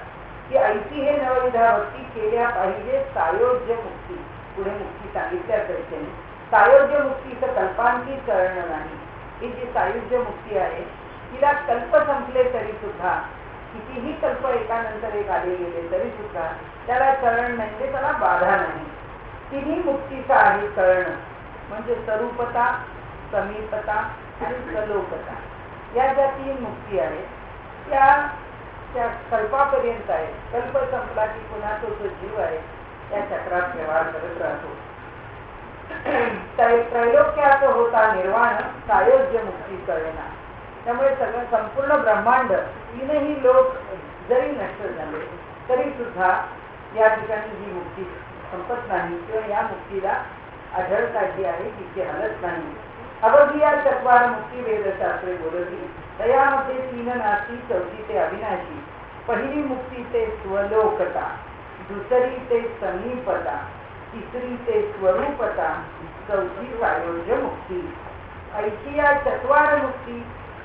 की ऐकी हे नवविधा भक्ती केल्या पाहिजे सायोज्य मुक्ती. पुढे मुक्ती सांगितल्या तरी सायोज्य मुक्तीचं कल्पांती करणं नाही. ही जी सायुज्य मुक्ती आहे तिला कल्प संपले तरी सुद्धा, कितीही कल्प एकानंतर एक आले गेले तरी सुद्धा त्याला कळण म्हणजे त्याला बाधा नाही. तिन्ही मुक्तीचा आहे कळण, म्हणजे स्वरूपता, समीपता आणि सलोकता. या ज्या 3 मुक्ती आहेत त्या कल्पापर्यंत आहे. कल्प संपला की पुन्हा तो जीव आहे त्या चक्रात व्यवहार करत राहतो. त्रैलोक्यात होता निर्वाण सायोज्य मुक्ती कळेना. त्यामुळे सगळं संपूर्ण ब्रह्मांड 3ही लोक जरी नष्ट झाले तरी सुद्धा या ठिकाणी ही मुक्ती संपत नाही किंवा या मुक्तीला अढळता जी आहे तिची हलत नाही. अवधिया चत्वार मुक्ती वेदशास्त्रे बोलली. तयामध्ये तीन नाती, चौथी ते अविनाशी. पहिली मुक्ती ते स्वलोकता, दुसरी ते समीपता, तिसरी ते स्वरूपता, चौथी सायोज्य मुक्ती. ऐकिया चत्वार मुक्ती,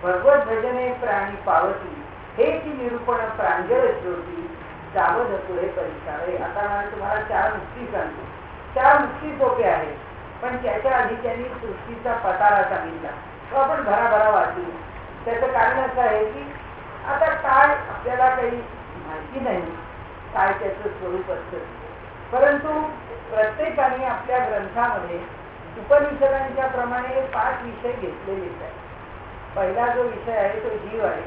भगवत भजने प्राणी पावती. हे ती निरूपण प्रांजळ ज्योती, जावध पुढे परिसारे. आता मला तुम्हाला 4 मुक्ती सांगतो. 4 मुक्ती सोपे आहे, पण त्याच्या आधी त्यांनी सृष्टीचा पतारा सांगितला, तो आपण भराभरा वाचू. त्याचं कारण असं आहे की आता काय आपल्याला काही माहिती नाही काय त्याचं स्वरूप असतं, परंतु प्रत्येकाने आपल्या ग्रंथामध्ये उपनिषदांच्या प्रमाणे 5 विषय घेतलेलेच आहे. पहिला जो विषय आहे तो जीव आहे,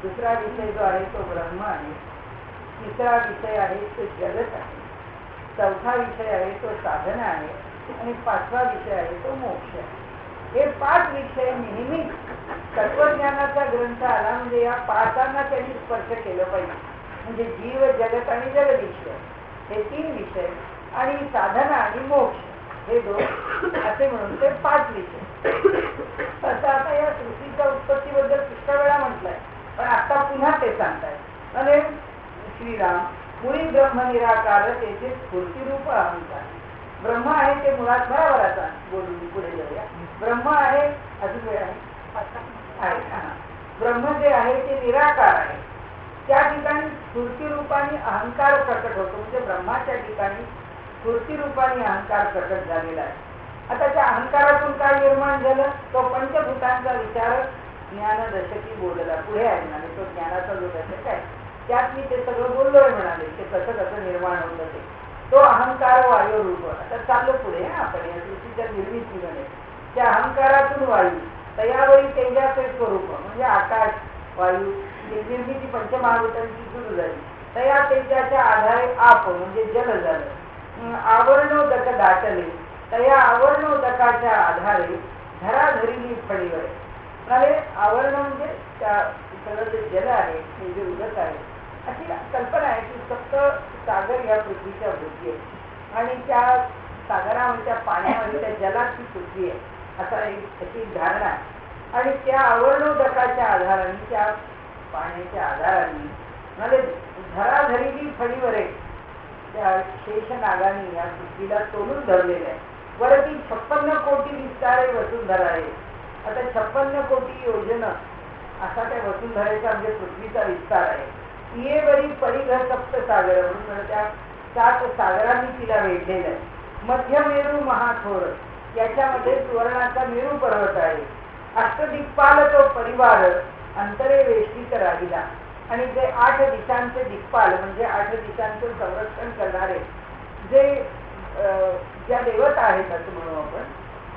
दुसरा विषय जो आहे तो ब्रह्म आहे, तिसरा विषय आहे तो जगत आहे, चौथा विषय आहे तो साधना आहे आणि 5वा विषय आहे तो मोक्ष आहे. हे 5 विषय नेहमी तत्वज्ञानाचा ग्रंथ आला म्हणजे या 5 त्यांनी स्पर्श केलं पाहिजे. म्हणजे जीव, जगत आणि जगदीश्वर हे 3 विषय आणि साधना आणि मोक्ष हे 2 असे म्हणून ते 5 विषय. तसं आता या सृष्टीच्या उत्पत्तीबद्दल पुष्कळ वेळा म्हटलंय, पण आता पुन्हा ते सांगतायत. आणि श्रीराम मुळी ब्रह्म निराकार, तेथे स्फूर्तिरूप अहंकार. ब्रह्म आहे ते मुळात बराबराचा बोलून पुढे जाऊया. ब्रह्म आहे, अजून वेळ आहे. ब्रह्म जे आहे ते निराकार आहे, त्या ठिकाणी स्फूर्तिरूपाने अहंकार प्रकट होतो. म्हणजे ब्रह्माच्या ठिकाणी स्फूर्तिरूपाने अहंकार प्रकट झालेला आहे. आता त्या अहंकारातून काय निर्माण झालं, तो पंचभूतांचा विचार ज्ञान दशकी बोलला. पुढे आहे म्हणाले, तो ज्ञानाचा जो दशक आहे त्यात मी ते सगळं बोललोय म्हणाले, ते कसं कसं निर्माण होतं ते. तो अहंकार वायू रूप. आता चाललो पुढे आपण या सृष्टीच्या निर्मितीमध्ये त्या अहंकारातून वायू, तयावरी तेजाचे स्वरूप म्हणजे आकाश, वायू, निर्मिती पंचमहाभूतांची सुरू झाली. तया तेजाच्या आधारे आप म्हणजे जल झालं. आवरणोदक दाटले, तया आवरणोदकाच्या आधारे धराधरीली फळीवर. म्हणजे आवरण म्हणजे त्या सगळं जे जल आहे, हे जे उदक आहे, अशी कल्पना आहे की फक्त सागर या पृथ्वीच्या भोवती आहे आणि त्या सागरामध्ये, त्या पाण्यामध्ये, त्या जलाची पृथ्वी आहे, असा एक अशी धारणा आहे. आणि त्या आवरणोदकाच्या आधाराने, त्या पाण्याच्या आधाराने म्हणजे धराधरीली फळीवर त्या शेषनागाने या पृथ्वीला तोलून धरलेलं आहे. वरती 56 कोटी विस्तारे वसुंधरा आहे. आता 56 कोटी योजना असा त्या वसुंधरेचा म्हणजे पृथ्वीचा विस्तार आहे. ये बरी परिघ सप्त सागर म्हणून त्या 7 सागरांनी तिला वेढलेलं आहे. मध्य मेरू महाथोर, याच्यामध्ये सुवर्णाचा मेरू पर्वत आहे. अष्टदिक्पाल तो परिवार अंतरे वेष्टीत राहिला. आणि जे 8 दिशांचे दिक्पाल म्हणजे 8 दिशांचं संरक्षण करणारे जे ज्या देवता आहेत असं म्हणू आपण,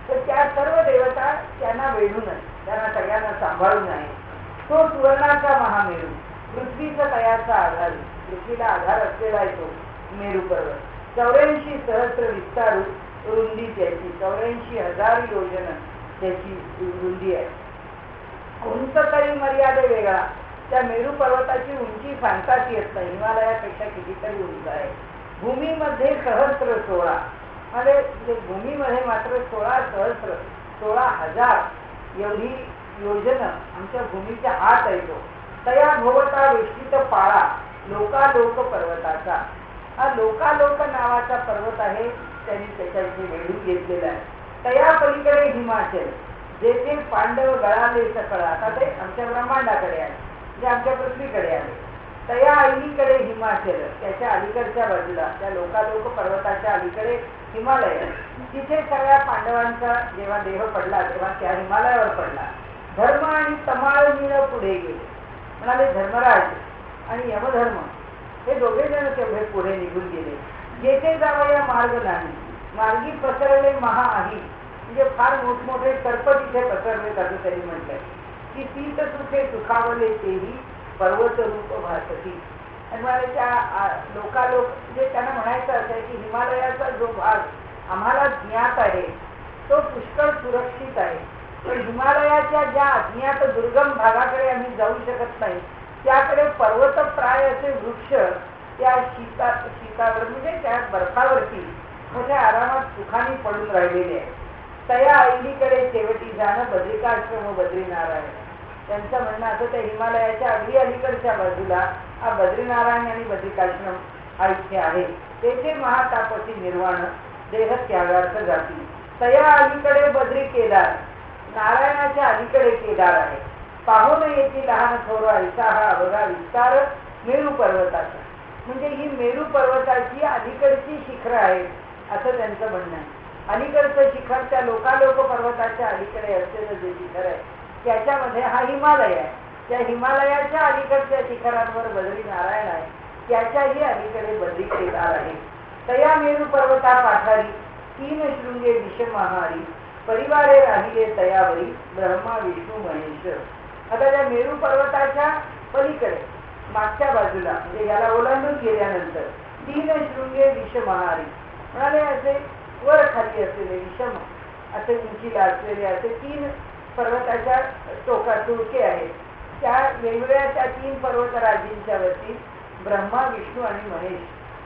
तर त्या सर्व देवता त्यांना वेढूनच, त्यांना सगळ्यांना सांभाळून आहे. तो सुवर्णाचा महामेरू, पृथ्वीचा तयाचा आधार, पृथ्वीला आधार असलेला आहे तो मेरू पर्वत. 84 सहस्र विस्तारू रुंदी त्याची, 84,000 योजना त्याची रुंदी आहे. उंच तरी मर्यादे वेगळा, त्या मेरू पर्वताची उंची सांगताच येत नाही, हिमालयापेक्षा कितीतरी उंच आहे. भूमीमध्ये सहस्र 16, म्हणजे भूमीमध्ये मात्र 16 सहस्र 16,000 एवढी योजना आमच्या भूमीच्या आत आहे तो. तया भोवता वेष्टीत पाळा लोकालोक पर्वताचा. हा लोकालोक नावाचा पर्वत आहे, त्यांनी त्याच्याशी वेढून घेतलेला आहे. तया पलीकडे हिमाचल, जेथे पांडव गळाले सकळ. आता ते आमच्या ब्रह्मांडाकडे आहे, जे आमच्या पृथ्वीकडे आहे. तया अलीकडे हिमाचल, त्याच्या अलीकडच्या बाजूला त्या लोकालोक पर्वताच्या अलीकडे हिमालय. तिथे सगळ्या पांडवांचा जेव्हा देह पडला तेव्हा त्या हिमालयावर पडला. धर्म आणि तमाळनीळ पुढे गेले. म्हणाले धर्मराज आणि यमधर्म हे दोघे जण तेवढे पुढे निघून गेले. जेथे जावया मार्ग नाही, मार्गी पसरले महाआही, म्हणजे फार मोठमोठे सर्प तिथे पसरले असं त्यांनी म्हटलंय की तीच सुखे सुखावले तेही पर्वत रूप भासती. आणि मला त्या लोकालोक म्हणजे त्यांना म्हणायचं असं आहे की हिमालयाचा जो भाग आम्हाला ज्ञात आहे तो पुष्कळ सुरक्षित आहे, पण हिमालयाच्या ज्या अज्ञात दुर्गम भागाकडे आम्ही जाऊ शकत नाही, त्याकडे पर्वतप्राय असे वृक्ष त्या शीतावर म्हणजे त्या बर्फावरती मोठ्या आरामात सुखाने पडून राहिलेले आहे. तया ऐलीकडे शेवटी जाणं बद्रिकाश्रम बद्रीनारायण. त्यांचं म्हणणं असं, त्या हिमालयाच्या अगदी अलीकडच्या बाजूला हा बद्रीनारायण आणि बद्रिकाश्रम हा इथे आहे. तेथे महातापसी निर्वाण देह त्यागार्थ जाती. तया अलीकडे बद्री केदार, नारायणाच्या अलीकडे केदार आहे. पाहून येते लहान थोर ऐसा हा अवघा विस्तार मेरू पर्वताचा. म्हणजे ही मेरू पर्वताची अलीकडची शिखर आहे असं त्यांचं म्हणणं आहे. अलीकडचं शिखर त्या लोकालोक पर्वताच्या अलीकडे असलेलं जे शिखर आहे त्याच्यामध्ये हा हिमालय आहे. त्या हिमालयाच्या अलीकडच्या शिखरांवर बद्री नारायण आहे, त्याच्याही अलीकडे बद्री केदार आहे. तया मेरू पर्वता पाठारी तीन शृंगे विषमहारी परिवारे राहिले तयावरी ब्रह्मा विष्णू महेश. आता त्या मेरू पर्वताच्या पलीकडे मागच्या बाजूला म्हणजे याला ओलांडून गेल्यानंतर तीन शृंगे विषमहारी म्हणाले असे वर खाली असलेले विषम असे उंचीला असलेले असे तीन पर्वताच्या तुळके आहेत. त्या वेगवेगळ्या त्या तीन पर्वतराजींच्या वरती ब्रह्मा विष्णू आणि महेश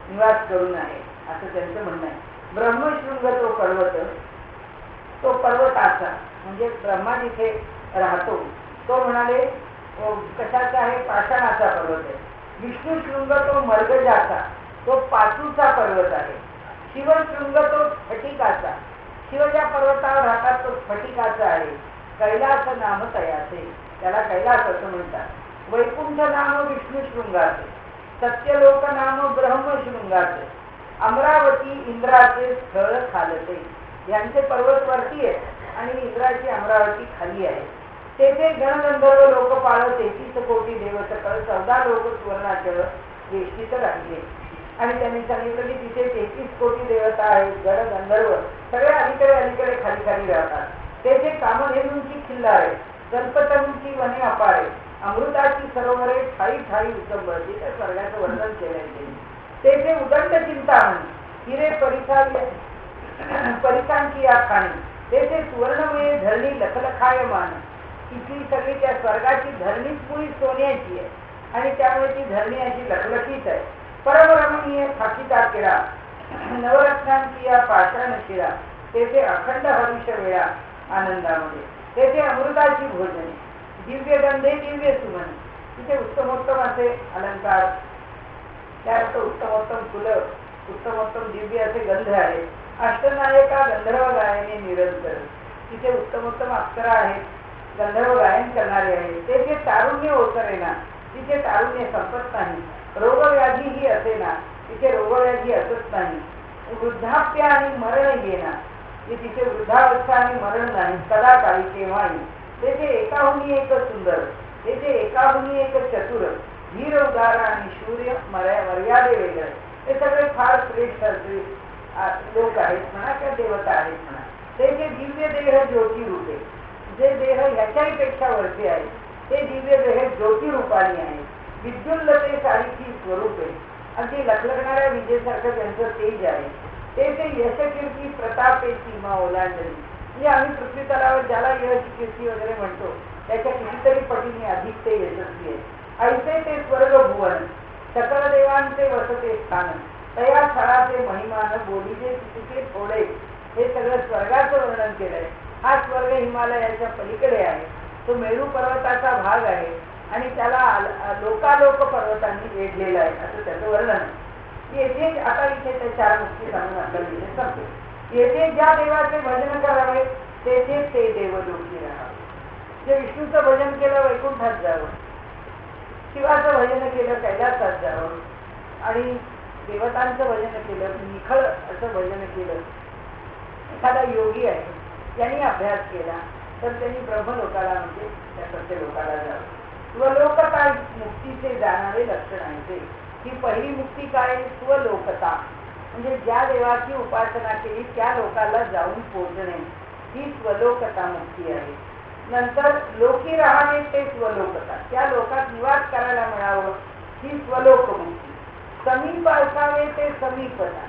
निवास करून आहे असं त्यांचं म्हणणं आहे. ब्रह्मशृंग तो पर्वताचा म्हणजे ब्रह्मा जिथे राहतो तो म्हणाले कशाचा आहे, पाषाणाचा पर्वत आहे. विष्णुशृंग तो मर्गजाचा, तो पाचूचा पर्वत आहे. शिवशृंग तो स्फटिकाचा, शिव ज्या पर्वतावर राहतात तो स्फटिकाचा आहे. कैलास नाम तयाचे, त्याला कैलास असं म्हणतात. वैकुंठ नाम विष्णुशृंगाचे, सत्यलोक नाम ब्रह्मशृंगाचे. अमरावती इंद्राचे स्थळ खालते, यांचे पर्वत वरती आहे आणि इंद्राची अमरावती खाली आहे. तेथे गणगंधर्व लोकपाळ 33 कोटी देव सकळ 14 लोक सुवर्णाचळ वेष्टीत राहिले. आणि त्यांनी सांगितलं की तिथे 33 कोटी देवता आहेत, गणगंधर्व सगळे अलीकडे खाली खाली राहतात. तेथे कामधेनूंची खिल्ला आहे, कल्पतरूंची वने अपारे, अमृताची सरोवरे ठाई ठाई उचंबळती. त्या स्वर्गाचं वर्णन केलंय त्यांनी. तेथे उदंड चिंतामणी हिरे परिसांची या खाणी. तेथे सुवर्णमय धरणी लखलखायमान, तिथली सगळी त्या स्वर्गाची धरणीच मुळी सोन्याची आहे आणि त्यामुळे ती धरणी अशी लखलखीत आहे. परमरमणीय थाकिता किडा नवरत्नांची या पाषाण शिरा. तेथे अखंड हरुष वेळा आनंदामध्ये. तेथे अमृताची भोजने, दिव्य गंधे दिव्य सुमन. तिथे उत्तमोत्तम असे अलंकार, त्यात उत्तमोत्तम फुलं, उत्तमोत्तम दिव्य असे गंध आहेत. अष्टनायका गंधर्व गायने निरंतर. तिथे उत्तमोत्तम अप्सरा आहेत, गंधर्व गायन करणारे आहेत. तेथे तारुण्य ओसरेना, तिथे तारुण्य संपत नाही. रोगव्याधी ही असेना, तिथे रोगव्याधी असत नाही. वृद्धाप्य आणि मरण येना, तिथे वृद्धावस्था आणि मरण नाही कदा काळी केव्हाही. तेथे एकाहुनी एक सुंदर, तेथे एकाहुनी एक चतुर, वीर उदार आणि शूर्य मर्यादे वेगळे. हे सगळे फार श्रेष्ठ लोक आहेत म्हणा किंवा देवता आहेत म्हणा. तेथे दिव्य देह ज्योती रूपे, जे देह ह्याच्याही पेक्षा वरचे आहे ते दिव्य देह ज्योती रूपाने आहे. विद्युल्लते सारीची स्वरूपे, अगदी लखलखणाऱ्या विजेसारखं त्यांचं तेज आहे. तेथे यशकीर्ती प्रतापे सीमा ओलांडली. म्हणजे आम्ही पृथ्वी तलावर ज्याला यश कीर्ती वगैरे म्हणतो त्याच्या कितीतरी पटीने अधिक ते यशस्वी आहे. ऐसे ते स्वर्ग भुवन, सकल देवांचे वसते स्थान. तया स्थळाचे महिमान बोलीचे तिथे थोडे. हे सगळं स्वर्गाचं वर्णन केलंय. हा स्वर्ग हिमालयाच्या पलीकडे आहे, तो मेरू पर्वताचा भाग आहे आणि त्याला लोकालोक पर्वतांनी वेढलेला आहे असं त्याचं वर्णन आहे. येथे आता इथे ते 4 मुक्ती सांगून आपल्याला इथे संपते. येथे ज्या देवाचे भजन करावे तेथे ते देवलोकी राहावे. जे विष्णूचं भजन केलं वैकुंठात जावं, शिवाचं भजन केलं कैलासात जावं आणि देवतांचं भजन केलं, निखळ असं भजन केलं. एखादा योगी आहे त्यांनी अभ्यास केला तर त्यांनी ब्रह्मलोकाला म्हणजे त्या सत्यलोकाला जावं. स्वलोकता मुक्तीचे जाणारे लक्षण आहे. ही पहिली मुक्ती काय? स्वलोकता, म्हणजे ज्या देवाची उपासना केली त्या लोकाला जाऊन पोहोचणे, ही स्वलोकता मुक्ती आहे. नंतर लोकी राहावे ते स्वलोकता, त्या लोकात निवास करायला मिळावं, ही स्वलोक मुक्ती. समीप असावे ते समीपता,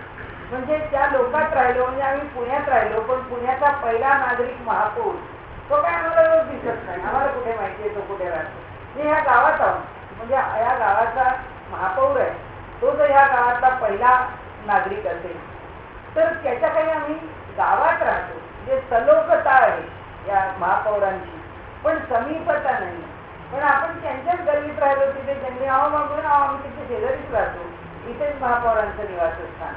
म्हणजे त्या लोकात राहिलो, म्हणजे आम्ही पुण्यात राहिलो पण पुण्याचा पहिला नागरिक महापौर तो काय आम्हाला रोज दिसत नाही, आम्हाला कुठे माहिती आहे तो कुठे राहतो. मी ह्या गावात आहोत म्हणजे या गावाचा महापौर आहे, तो जर ह्या गावातला पहिला नागरिक असेल तर त्याच्या काही आम्ही गावात राहतो. म्हणजे सलोकता आहे या महापौरांची, पण समीपता नाही. पण आपण त्यांच्याच गल्लीत राहिलो, तिथे त्यांनी आहो मागून आम्ही तिथे शेजारीच राहतो, इथेच महापौरांचं निवासस्थान,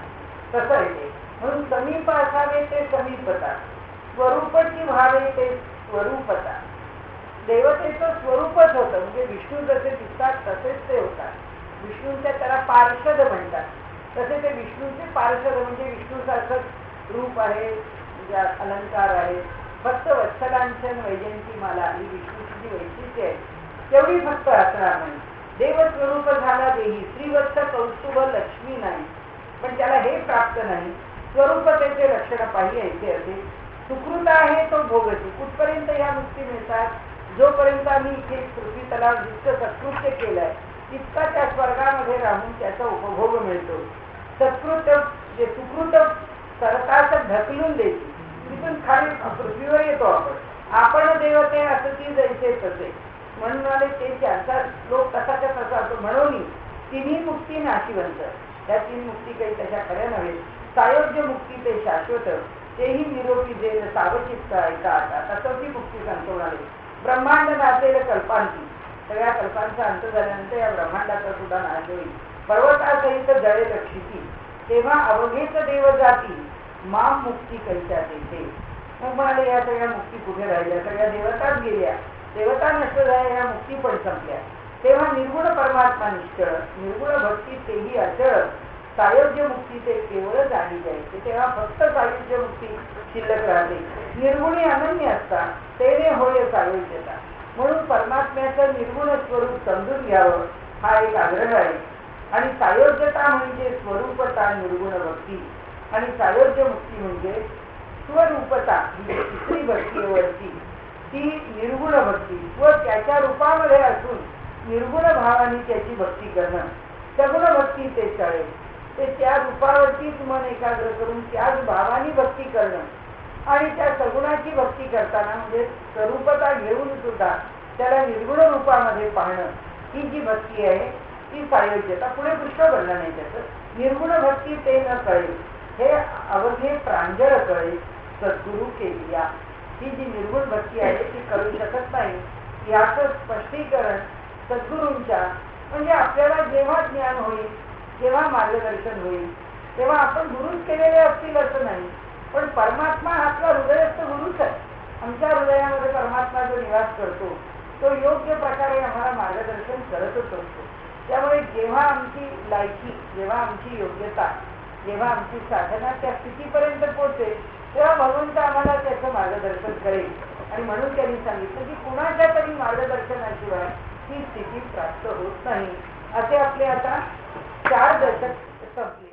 तसं आहे ते. म्हणून समीप असावे ते समीपता, स्वरूपची व्हावे ते स्वरूपता. देवतेचं स्वरूपच होतं, म्हणजे विष्णू जसे दिसतात तसेच ते होतात. विष्णूंच्या त्याला पार्षद म्हणतात, तसे ते विष्णूचे पार्षद म्हणजे विष्णूसारखंच रूप आहे, म्हणजे अलंकार आहे. फक्त वत्सलांचन वैजयंती माला ही विष्णूची जी वैशिष्ट्य आहे तेवढी फक्त असणार नाही. देवस्वरूप झाला देही, श्रीवत्स कौस्तुभ लक्ष्मी नाही, पण त्याला हे प्राप्त नाही. स्वरूपतेचे लक्षण पाहिजे असे. सुकृत आहे तो भोगती. कुठपर्यंत या मुक्ती मिळतात? जोपर्यंत आम्ही इथे पृथ्वी तलाव जितकं सत्कृत्य केलंय तितका त्या स्वर्गामध्ये राहून त्याचा उपभोग मिळतो. सत्कृत जे सुकृत सरताच ढकलून देते, तिथून खाली पृथ्वीवर येतो आपण देवते असं ती जैसे तसे म्हणून आले ते त्यांचा लोक कसाच्या तसा असतो. म्हणून तिन्ही मुक्ती नाशिवंत. त्या तीन मुक्ती काही तशा खऱ्या नव्हे. सायोज्य मुक्ती ते शाश्वत, तेही निरोगी जे सावचित्त ऐका आता. चौथी मुक्ती सांगतो आले. ब्रह्मांड नाचेल कल्पांती, सगळ्या कल्पांचा अंत झाल्यानंतर या ब्रह्मांडाचा सुद्धा नाश होईल. पर्वतासहित जळेल क्षिती, तेव्हा अवघेच देव जाती माम मुक्ती कैच्या तेथे. मग म्हणाले या सगळ्या मुक्ती कुठे राहिल्या? सगळ्या देवताच गेल्या, देवता नष्ट झाल्या, या मुक्ती पण संपल्या. तेव्हा निर्गुण परमात्मा निश्चळ, निर्गुण भक्ती तेही अचळ, सायोज्य मुक्ती ते केवळ जाणी जायचे. तेव्हा फक्त सायुज्य मुक्ती शिल्लक राहते. निर्गुणी अनन्य असतात, तेने होय सायुज्यता. म्हणून परमात्म्याचं निर्गुण स्वरूप समजून घ्यावं हा एक आग्रह आहे. आणि सायोज्यता म्हणजे स्वरूपता निर्गुण भक्ती, आणि सायोज्य मुक्ती म्हणजे स्वरूपता ही तिसरी भक्ती वरती, ती निर्गुण भक्ती. व त्याच्या रूपामध्ये असून निर्गुण भावाने त्याची भक्ती करणं. सगुण भक्ती ते चळे, ते त्या रूपावरतीच मन एकाग्र करून त्याच भावाने भक्ती करणं. आणि त्या सगुणाची भक्ती करताना म्हणजे स्वरूपता घेऊन सुद्धा त्याला निर्गुण रूपामध्ये पाहणं, ही जी भक्ती आहे ती सायोज्यता. पुढे पुष्कळ बनलं नाही त्याचं. निर्गुण भक्ती ते न कळे, हे अवघे प्रांजळ कळे सद्गुरु केलिया. ही जी निर्गुण भक्ती आहे ती करू शकत नाही. याचं स्पष्टीकरण सद्गुरूंच्या, म्हणजे आपल्याला जेव्हा ज्ञान होईल, जेव्हा मार्गदर्शन होईल, तेव्हा आपण गुरुच केलेले असतील असं नाही, पण परमात्मा आपला हृदयस्थ गुरुच आहे. आमच्या हृदयामध्ये परमात्मा जो निवास करतो तो योग्य प्रकारे आम्हाला मार्गदर्शन करतच असतो. त्यामुळे जेव्हा आमची लायकी, जेव्हा आमची योग्यता, जेव्हा आमची साधना त्या स्थितीपर्यंत पोहोचेल तेव्हा भगवंत आम्हाला त्याचं मार्गदर्शन करेल. आणि म्हणून त्यांनी सांगितलं की कुणाच्या तरी मार्गदर्शनाशिवाय ही स्थिती प्राप्त होत नाही. असे आपले आता 4 दशक संपले.